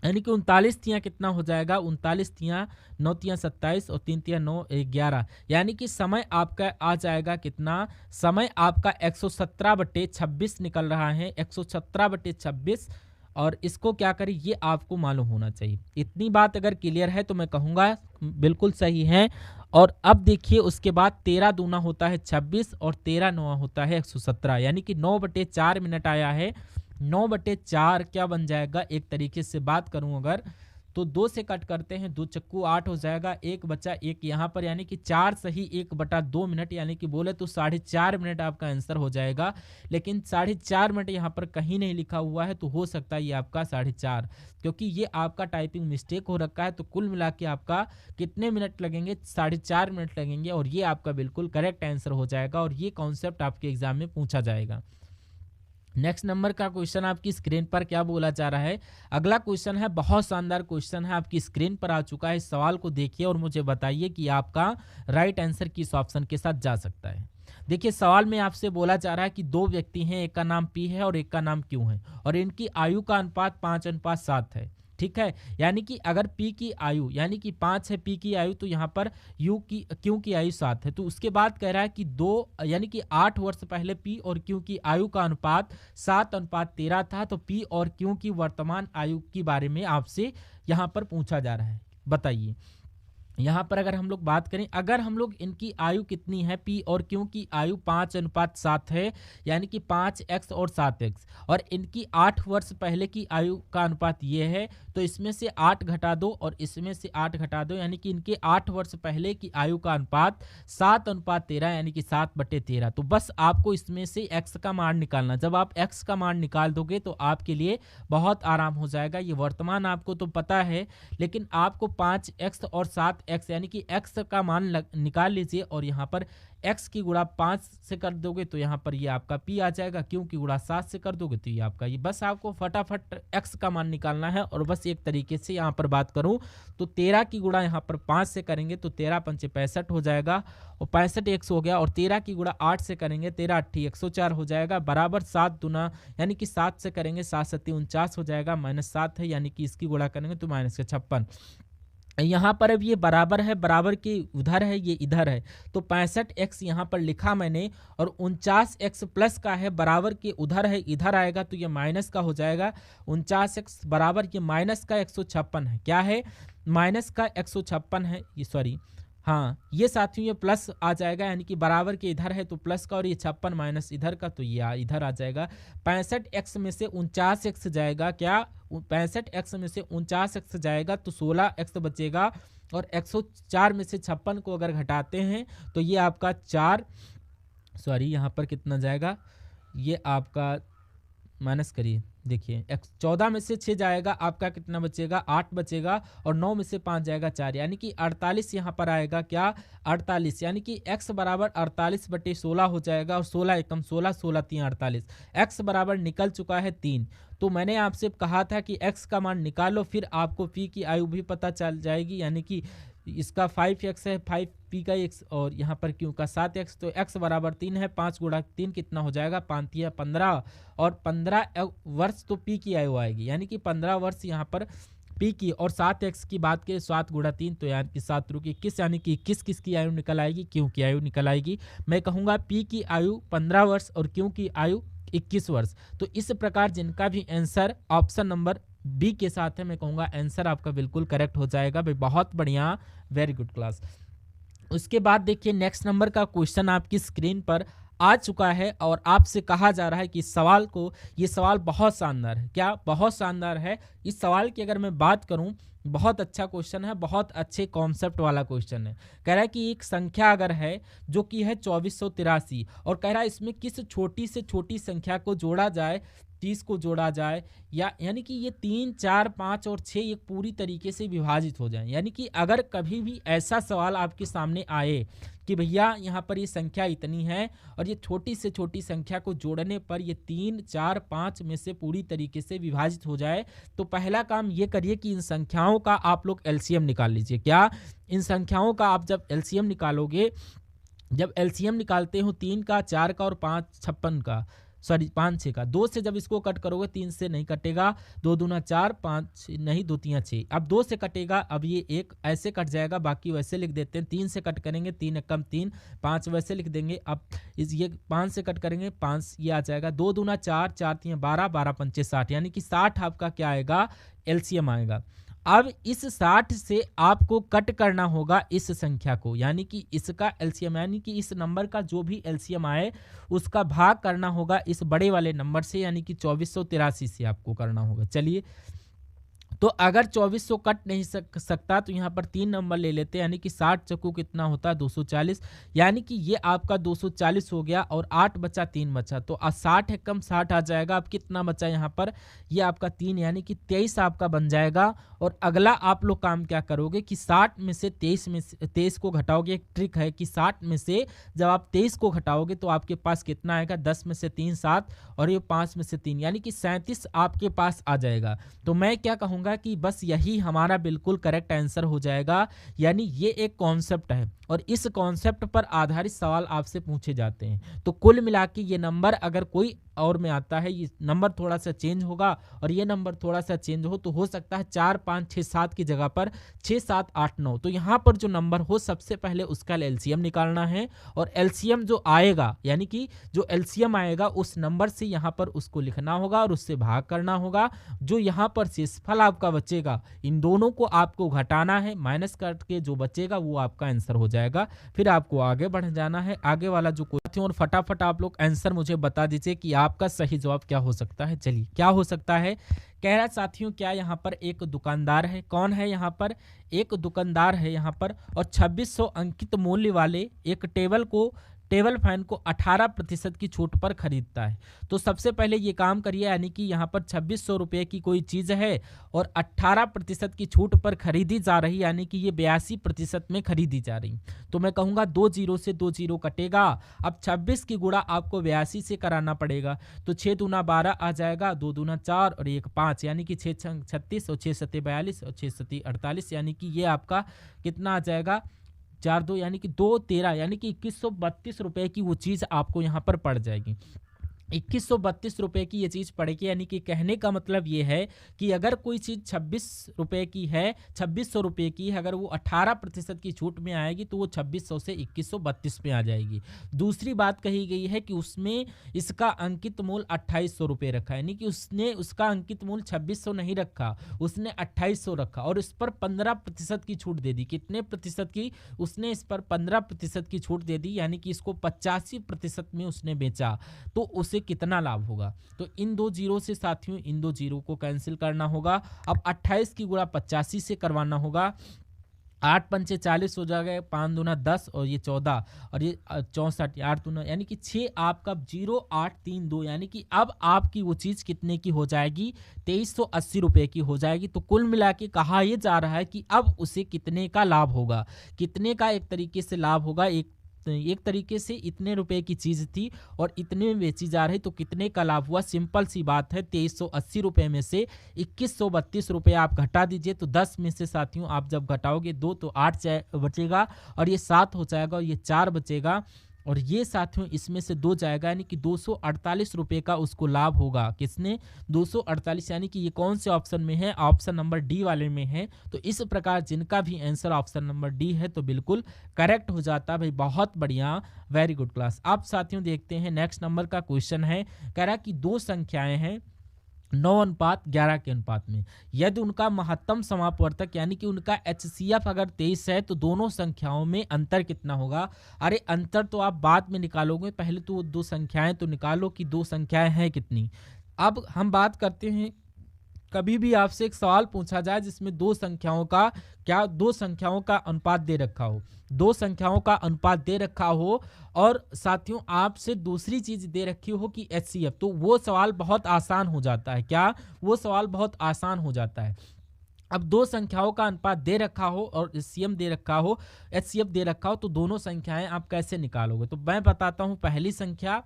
यानी कि 39 तियाँ कितना हो जाएगा, 39 तियाँ 9 तियाँ 27 और 3 तियाँ 9 11, यानी कि समय आपका आ जाएगा कितना, समय आपका 117 बटे 26 निकल रहा है, 117 बटे 26। और इसको क्या करें, ये आपको मालूम होना चाहिए। इतनी बात अगर क्लियर है तो मैं कहूँगा बिल्कुल सही है। और अब देखिए उसके बाद 13 दूना होता है 26 और 13 नौवा होता है 117, यानी कि 9 बटे 4 मिनट आया है। 9 बटे 4 क्या बन जाएगा, एक तरीके से बात करूं अगर तो 2 से कट करते हैं, 2 चक्कू 8 हो जाएगा, एक बचा एक यहाँ पर, यानी कि 4 सही 1/2 मिनट, यानी कि बोले तो 4.5 मिनट आपका आंसर हो जाएगा। लेकिन 4.5 मिनट यहाँ पर कहीं नहीं लिखा हुआ है, तो हो सकता है ये आपका 4.5, क्योंकि ये आपका टाइपिंग मिस्टेक हो रखा है। तो कुल मिला के आपका कितने मिनट लगेंगे, 4.5 मिनट लगेंगे, और ये आपका बिल्कुल करेक्ट आंसर हो जाएगा, और ये कॉन्सेप्ट आपके एग्जाम में पूछा जाएगा। नेक्स्ट नंबर का क्वेश्चन आपकी स्क्रीन पर क्या बोला जा रहा है। अगला क्वेश्चन है, बहुत शानदार क्वेश्चन है, आपकी स्क्रीन पर आ चुका है। इस सवाल को देखिए और मुझे बताइए कि आपका राइट आंसर किस ऑप्शन के साथ जा सकता है। देखिए सवाल में आपसे बोला जा रहा है कि 2 व्यक्ति हैं, एक का नाम पी है और एक का नाम क्यू है, और इनकी आयु का अनुपात 5:7 है। ठीक है, यानी कि अगर पी की आयु यानी कि 5 है पी की आयु, तो यहाँ पर क्यू की आयु 7 है। तो उसके बाद कह रहा है कि 2 यानी कि 8 वर्ष पहले पी और क्यू की आयु का अनुपात 7:13 था। तो पी और क्यू की वर्तमान आयु के बारे में आपसे यहाँ पर पूछा जा रहा है। बताइए। यहाँ पर अगर हम लोग बात करें, अगर हम लोग इनकी आयु कितनी है, पी और क्यू की आयु 5:7 है, यानी कि 5x और 7x, और इनकी 8 वर्ष पहले की आयु का अनुपात ये है, तो इसमें से 8 घटा दो और इसमें से 8 घटा दो, यानी कि इनके 8 वर्ष पहले की आयु का अनुपात 7:13, यानी कि 7/13। तो बस आपको इसमें से x का मान निकालना। जब आप x का मान निकाल दोगे तो आपके लिए बहुत आराम हो जाएगा। ये वर्तमान आपको तो पता है, लेकिन आपको 5x और 7x यानी कि x का मान निकाल लीजिए, और यहाँ पर x की गुणा 5 से कर दोगे तो यहाँ पर ये आपका p आ जाएगा, क्योंकि गुणा 7 से कर दोगे तो ये आपका, ये बस आपको फटाफट x का मान निकालना है। और बस एक तरीके से यहाँ पर बात करूँ तो 13 की गुणा यहाँ पर 5 से करेंगे तो 13×5 = 65 हो जाएगा, और 65x हो गया, और 13 की गुणा 8 से करेंगे 13×8 = 104 हो जाएगा, बराबर 7 दूना यानी कि 7 से करेंगे 7×7 = 49 हो जाएगा, -7 है यानी कि इसकी गुणा करेंगे तो -56। यहाँ पर अब ये बराबर है, बराबर के उधर है, ये इधर है, तो 65x यहाँ पर लिखा मैंने, और 49x प्लस का है, बराबर के उधर है, इधर आएगा तो ये माइनस का हो जाएगा। 49x बराबर ये माइनस का 156 है, क्या है, माइनस का 156 है, ये सॉरी, हाँ ये साथियों ये प्लस आ जाएगा, यानी कि बराबर के इधर है तो प्लस का, और ये 56 माइनस इधर का, तो ये इधर आ जाएगा। 65x में से 49x जाएगा, क्या 65x में से 49x जाएगा तो 16x बचेगा, और 104 में से 56 को अगर घटाते हैं तो ये आपका 4, सॉरी यहाँ पर कितना जाएगा, ये आपका माइनस करिए, देखिए 14 में से 6 जाएगा, आपका कितना बचेगा, 8 बचेगा, और 9 में से 5 जाएगा 4, यानी कि 48 यहाँ पर आएगा, क्या 48, यानी कि x बराबर 48/16 हो जाएगा, और 16 एकम 16, 16 3 48, x बराबर निकल चुका है 3। तो मैंने आपसे कहा था कि x का मान निकालो, फिर आपको p की आयु भी पता चल जाएगी, यानी कि इसका 5x है, 5p का x, और यहाँ पर q का 7x, तो x बराबर 3 है, 5 गुणा 3 कितना हो जाएगा, 5 या 15, और 15 वर्ष तो p की आयु आएगी, यानी कि 15 वर्ष यहाँ पर p की, और 7x की बात करें 7 गुणा 3 तो यानी कि 7 × 21, यानी कि 21 किसकी आयु निकल आएगी, q की आयु निकल आएगी। मैं कहूँगा p की आयु 15 वर्ष और q की आयु 21 वर्ष। तो इस प्रकार जिनका भी आंसर ऑप्शन नंबर बी के साथ है, मैं कहूँगा आंसर आपका बिल्कुल करेक्ट हो जाएगा भाई, बहुत बढ़िया, वेरी गुड क्लास। उसके बाद देखिए नेक्स्ट नंबर का क्वेश्चन आपकी स्क्रीन पर आ चुका है, और आपसे कहा जा रहा है कि इस सवाल को, ये सवाल बहुत शानदार है, क्या बहुत शानदार है। इस सवाल की अगर मैं बात करूं, बहुत अच्छा क्वेश्चन है, बहुत अच्छे कॉन्सेप्ट वाला क्वेश्चन है। कह रहा है कि एक संख्या अगर है जो कि है 2483, और कह रहा है इसमें किस छोटी से छोटी संख्या को जोड़ा जाए, 30 को जोड़ा जाए, या यानी कि ये 3, 4, 5 और 6 ये पूरी तरीके से विभाजित हो जाए। यानी कि अगर कभी भी ऐसा सवाल आपके सामने आए कि भैया यहाँ पर ये संख्या इतनी है, और ये छोटी से छोटी संख्या को जोड़ने पर ये 3, 4, 5 में से पूरी तरीके से विभाजित हो जाए, तो पहला काम ये करिए कि इन संख्याओं का आप लोग एलसीएम निकाल लीजिए। क्या, इन संख्याओं का आप जब एलसीएम निकालोगे, जब एलसीएम निकालते हो 3 का, 4 का और 5 56 का, सॉरी 5 6 का, 2 से जब इसको कट करोगे 3 से नहीं कटेगा, 2 दूना 4, 5 नहीं 2 3 6, अब 2 से कटेगा, अब ये एक ऐसे कट जाएगा, बाकी वैसे लिख देते हैं। 3 से कट करेंगे 3 एकम 3, 5 वैसे लिख देंगे। अब इस ये 5 से कट करेंगे 5 ये आ जाएगा, 2 दूना 4, 4 3 12, 12 5 60, यानी कि 60 आपका क्या आएगा, एलसीएम आएगा। अब इस 60 से आपको कट करना होगा इस संख्या को, यानी कि इसका एलसीएम, यानी कि इस नंबर का जो भी एलसीएम आए उसका भाग करना होगा इस बड़े वाले नंबर से, यानी कि 2483 से आपको करना होगा। चलिए, तो अगर 2400 कट नहीं सकता तो यहाँ पर 3 नंबर ले लेते हैं, यानी कि 60 चक्कू कितना होता है 240, यानी कि ये आपका 240 हो गया, और 8 बचा 3 बचा, तो 60 एकम 60 आ जाएगा। अब कितना बचा यहाँ पर, ये आपका 3, यानी कि 23 आपका बन जाएगा। और अगला आप लोग काम क्या करोगे कि 60 में से 23 को घटाओगे। एक ट्रिक है कि 60 में से जब आप 23 को घटाओगे तो आपके पास कितना आएगा, 10 में से 3 7, और ये 5 में से 3, यानी कि 37 आपके पास आ जाएगा। तो मैं क्या कहूँगा कि बस यही हमारा बिल्कुल करेक्ट आंसर हो जाएगा। यानी ये एक कॉन्सेप्ट है, और इस कॉन्सेप्ट पर आधारित सवाल आपसे पूछे जाते हैं। तो कुल मिला के ये नंबर अगर कोई और में आता है, ये नंबर थोड़ा सा चेंज होगा, और ये नंबर थोड़ा सा चेंज हो, तो हो सकता है 4 5 6 7 की जगह पर 6 7 8 9। तो यहाँ पर जो नंबर हो सबसे पहले उसका एलसीएम निकालना है, और एलसीएम जो आएगा, यानी कि जो एलसीएम आएगा उस नंबर से यहाँ पर उसको लिखना होगा और उससे भाग करना होगा। जो यहाँ पर शेषफल आपको आपका बचेगा, इन दोनों को आपको घटाना है, माइनस करके जो बचेगा वो आपका आंसर हो जाएगा। फिर आपको आगे बढ़ जाना है, आगे वाला जो क्वेश्चन, और फटाफट आप लोग आंसर मुझे बता दीजिए कि आपका सही जवाब क्या हो सकता है। चलिए, क्या हो सकता है, कह रहा है साथियों, क्या यहाँ पर एक दुकानदार है, कौन है यहाँ पर, एक दुकानदार है यहाँ पर, और 2600 अंकित मूल्य वाले एक टेबल फैन को 18% की छूट पर खरीदता है। तो सबसे पहले ये काम करिए, यानी कि यहाँ पर 2600 रुपये की कोई चीज़ है और 18% की छूट पर खरीदी जा रही, यानी कि ये 82% में खरीदी जा रही। तो मैं कहूँगा 2 जीरो से 2 जीरो कटेगा। अब 26 की गुणा आपको 82 से कराना पड़ेगा, तो 6 दूना 12 आ जाएगा, 2 दूना 4 और 1 5, यानी कि 6 36 और 6 सत्ते 42 और 6 सत्ते 48, यानी कि ये आपका कितना आ जाएगा, 4 2, यानी कि 2 13, यानी कि 2132 रुपये की वो चीज़ आपको यहाँ पर पड़ जाएगी। 2132 रुपये की ये चीज़ पड़ेगी, यानी कि कहने का मतलब ये है कि अगर कोई चीज़ 26 रुपये की है, 2600 रुपये की है, अगर वो 18% की छूट में आएगी तो वो 2600 से 2132 में आ जाएगी। दूसरी बात कही गई है कि उसमें इसका अंकित मूल्य 2800 रुपये रखा, यानी कि उसने उसका अंकित मूल्य 2600 नहीं रखा, उसने 2800 रखा और इस पर 15% की छूट दे दी। कितने प्रतिशत की, उसने इस पर 15% की छूट दे दी, यानी कि इसको 85% में उसने बेचा, तो उसे कितना लाभ होगा। तो इन 2 जीरो से साथियों, इन 2 जीरो को कैंसिल करना होगा। अब 28 की गुणा 85 से करवाना होगा, 8 पंचे 40 हो जाएगा, 5 दूना 10 और ये 14 और ये 64, 8 दूना, यानी कि 6 आपका 0832, यानी कि अब आपकी वो चीज़ कितने की हो जाएगी, 2380 रुपये की हो जाएगी। तो कुल मिला के कहा यह जा रहा है कि अब उसे कितने का लाभ होगा, कितने का एक तरीके से लाभ होगा, एक तरीके से इतने रुपए की चीज़ थी और इतने में बेची जा रही, तो कितने का लाभ हुआ, सिंपल सी बात है, 2380 रुपये में से 2132 रुपये आप घटा दीजिए। तो 10 में से साथियों आप जब घटाओगे 2 तो 8 बचेगा और ये 7 हो जाएगा और ये 4 बचेगा और ये साथियों इसमें से 2 जाएगा, यानी कि 248 रुपये का उसको लाभ होगा। किसने, 248, यानी कि ये कौन से ऑप्शन में है, ऑप्शन नंबर डी वाले में है। तो इस प्रकार जिनका भी आंसर ऑप्शन नंबर डी है तो बिल्कुल करेक्ट हो जाता है भाई, बहुत बढ़िया, वेरी गुड क्लास। अब साथियों देखते हैं नेक्स्ट नंबर का क्वेश्चन है, कह रहा कि 2 संख्याएं हैं 9:11 के अनुपात में, यदि उनका महत्तम समापवर्तक यानी कि उनका HCF अगर 23 है तो दोनों संख्याओं में अंतर कितना होगा। अरे अंतर तो आप बाद में निकालोगे, पहले तो 2 संख्याएं तो निकालो कि 2 संख्याएं हैं कितनी। अब हम बात करते हैं, कभी भी आपसे एक सवाल पूछा जाए जिसमें 2 संख्याओं का अनुपात दे रखा हो, 2 संख्याओं का अनुपात दे रखा हो और साथियों आपसे दूसरी चीज दे रखी हो कि HCF, तो वो सवाल बहुत आसान हो जाता है। क्या, वो सवाल बहुत आसान हो जाता है। अब 2 संख्याओं का अनुपात दे रखा हो और HCF दे रखा हो तो दोनों संख्याएं आप कैसे निकालोगे। तो मैं बताता हूं, पहली संख्या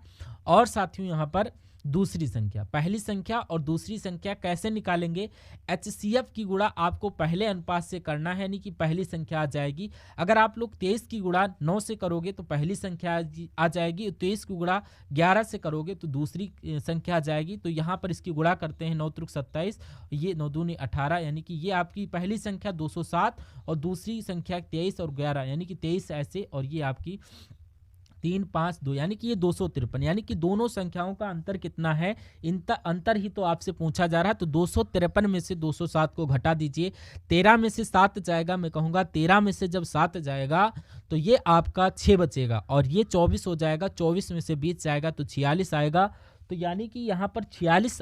और साथियों यहां पर दूसरी संख्या, पहली संख्या और दूसरी संख्या कैसे निकालेंगे। HCF की गुणा आपको पहले अनुपात से करना है, यानी कि पहली संख्या आ जाएगी। अगर आप लोग 23 की गुणा 9 से करोगे तो पहली संख्या आ जाएगी, 23 की गुणा 11 से करोगे तो दूसरी संख्या आ जाएगी। तो यहाँ पर इसकी गुणा करते हैं, 9 त्रिक 27, ये 9 दूनी 18, यानी कि ये आपकी पहली संख्या 207 और दूसरी संख्या 23 और 11, यानी कि 23 ऐसे, और ये आपकी 3 5 2, यानी कि ये 253, यानी कि दोनों संख्याओं का अंतर कितना है, अंतर ही तो आपसे पूछा जा रहा है। तो 253 में से 207 को घटा दीजिए, 13 में से 7 जाएगा, मैं कहूँगा 13 में से जब 7 जाएगा तो ये आपका 6 बचेगा और ये 24 हो जाएगा, 24 में से 20 जाएगा तो 46 आएगा। तो यानी कि यहाँ पर 46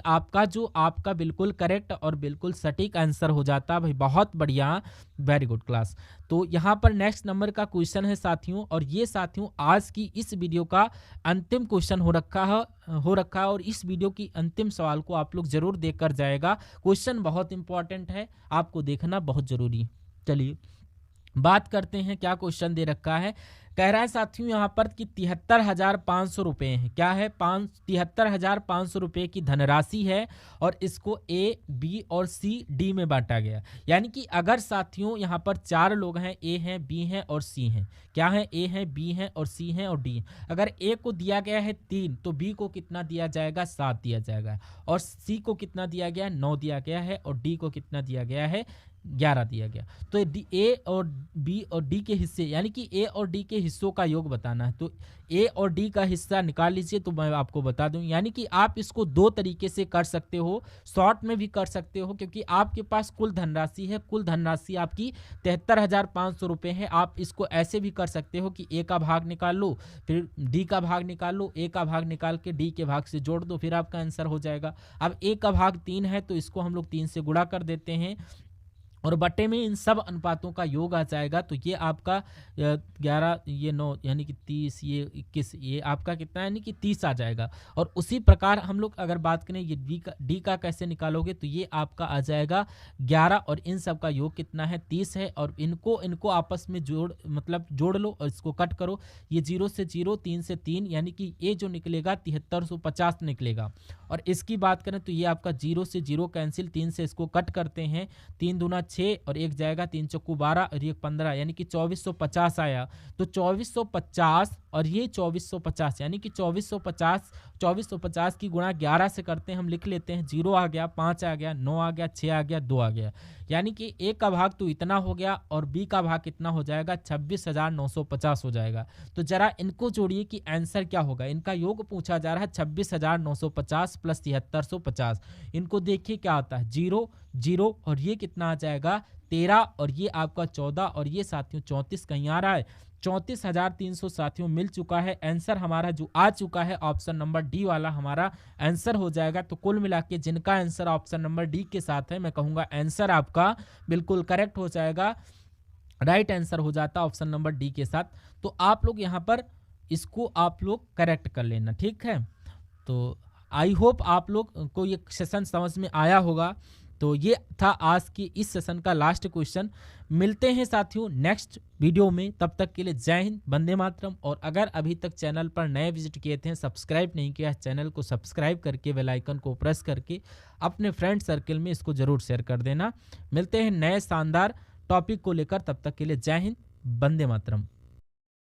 आपका बिल्कुल करेक्ट और बिल्कुल सटीक आंसर हो जाता है भाई, बहुत बढ़िया, वेरी गुड क्लास। तो यहाँ पर नेक्स्ट नंबर का क्वेश्चन है साथियों, और ये साथियों आज की इस वीडियो का अंतिम क्वेश्चन हो रखा है और इस वीडियो की अंतिम सवाल को आप लोग जरूर देख कर जाएगा। क्वेश्चन बहुत इंपॉर्टेंट है, आपको देखना बहुत जरूरी। चलिए बात करते हैं क्या क्वेश्चन दे रखा है। कह रहा है साथियों यहाँ पर कि 73,500 रुपये हैं, क्या है, 73,500 रुपये की धनराशि है और इसको A, B और C, D में बांटा गया। यानी कि अगर साथियों यहाँ पर 4 लोग हैं, A हैं, B हैं और C हैं, क्या है, A हैं, B हैं और C हैं और D। अगर A को दिया गया है 3 तो B को कितना दिया जाएगा, 7 दिया जाएगा, और C को कितना दिया गया है, 9 दिया गया है, और D को कितना दिया गया है, 11 दिया गया। तो A और B और D के हिस्से, यानी कि A और D के हिस्सों का योग बताना है। तो ए और डी का हिस्सा निकाल लीजिए, तो मैं आपको बता दूं, यानी कि आप इसको दो तरीके से कर सकते हो। शॉर्ट में भी कर सकते हो, क्योंकि आपके पास कुल धनराशि है, कुल धनराशि आपकी 73,500 रुपये है। आप इसको ऐसे भी कर सकते हो कि ए का भाग निकाल लो, फिर डी का भाग निकाल लो, ए का भाग निकाल के डी के भाग से जोड़ दो, फिर आपका आंसर हो जाएगा। अब ए का भाग 3 है, तो इसको हम लोग 3 से गुणा कर देते हैं और बटे में इन सब अनुपातों का योग आ जाएगा। तो ये आपका 11, ये 9, यानी कि 30, ये 21, ये आपका कितना, यानी कि 30 आ जाएगा। और उसी प्रकार हम लोग अगर बात करें ये डी का कैसे निकालोगे, तो ये आपका आ जाएगा 11 और इन सब का योग कितना है, 30 है। और इनको आपस में जोड़ लो और इसको कट करो। ये 0 से 0, 3 से 3, यानी कि ये जो निकलेगा 7350 निकलेगा। और इसकी बात करें तो ये आपका 0 से 0 कैंसिल, 3 से इसको कट करते हैं, 3 दूना 6 और एक जाएगा, 3 चौकू 12 और एक 15, यानी कि 2450 आया। तो 2450 और ये 2450, यानी कि 2450 की गुणा 11 से करते हैं, हम लिख लेते हैं। 0 आ गया, 5 आ गया, 9 आ गया, 6 आ गया, 2 आ गया, यानी कि ए का भाग तो इतना हो गया और बी का भाग कितना हो जाएगा, 26,950 हो जाएगा। तो जरा इनको जोड़िए कि आंसर क्या होगा। इनका योग पूछा जा रहा है 26,950 प्लस 7350। इनको देखिए क्या आता है, 0 0 और ये कितना आ जाएगा 13 और ये आपका 14 और ये साथियों 34 कहीं आ रहा है। 34,300 साथियों मिल चुका है। आंसर हमारा जो आ चुका है ऑप्शन नंबर डी वाला हमारा आंसर हो जाएगा। तो कुल मिला के जिनका आंसर ऑप्शन नंबर डी के साथ है, मैं कहूँगा आंसर आपका बिल्कुल करेक्ट हो जाएगा, राइट आंसर हो जाता ऑप्शन नंबर डी के साथ। तो आप लोग यहाँ पर इसको आप लोग करेक्ट कर लेना, ठीक है। तो आई होप आप लोग को ये सेशन समझ में आया होगा। तो ये था आज की इस सेशन का लास्ट क्वेश्चन। मिलते हैं साथियों नेक्स्ट वीडियो में, तब तक के लिए जय हिंद, वंदे मातरम। और अगर अभी तक चैनल पर नए विजिट किए थे, सब्सक्राइब नहीं किया, चैनल को सब्सक्राइब करके बेल आइकन को प्रेस करके अपने फ्रेंड सर्कल में इसको जरूर शेयर कर देना। मिलते हैं नए शानदार टॉपिक को लेकर, तब तक के लिए जय हिंद, वंदे मातरम।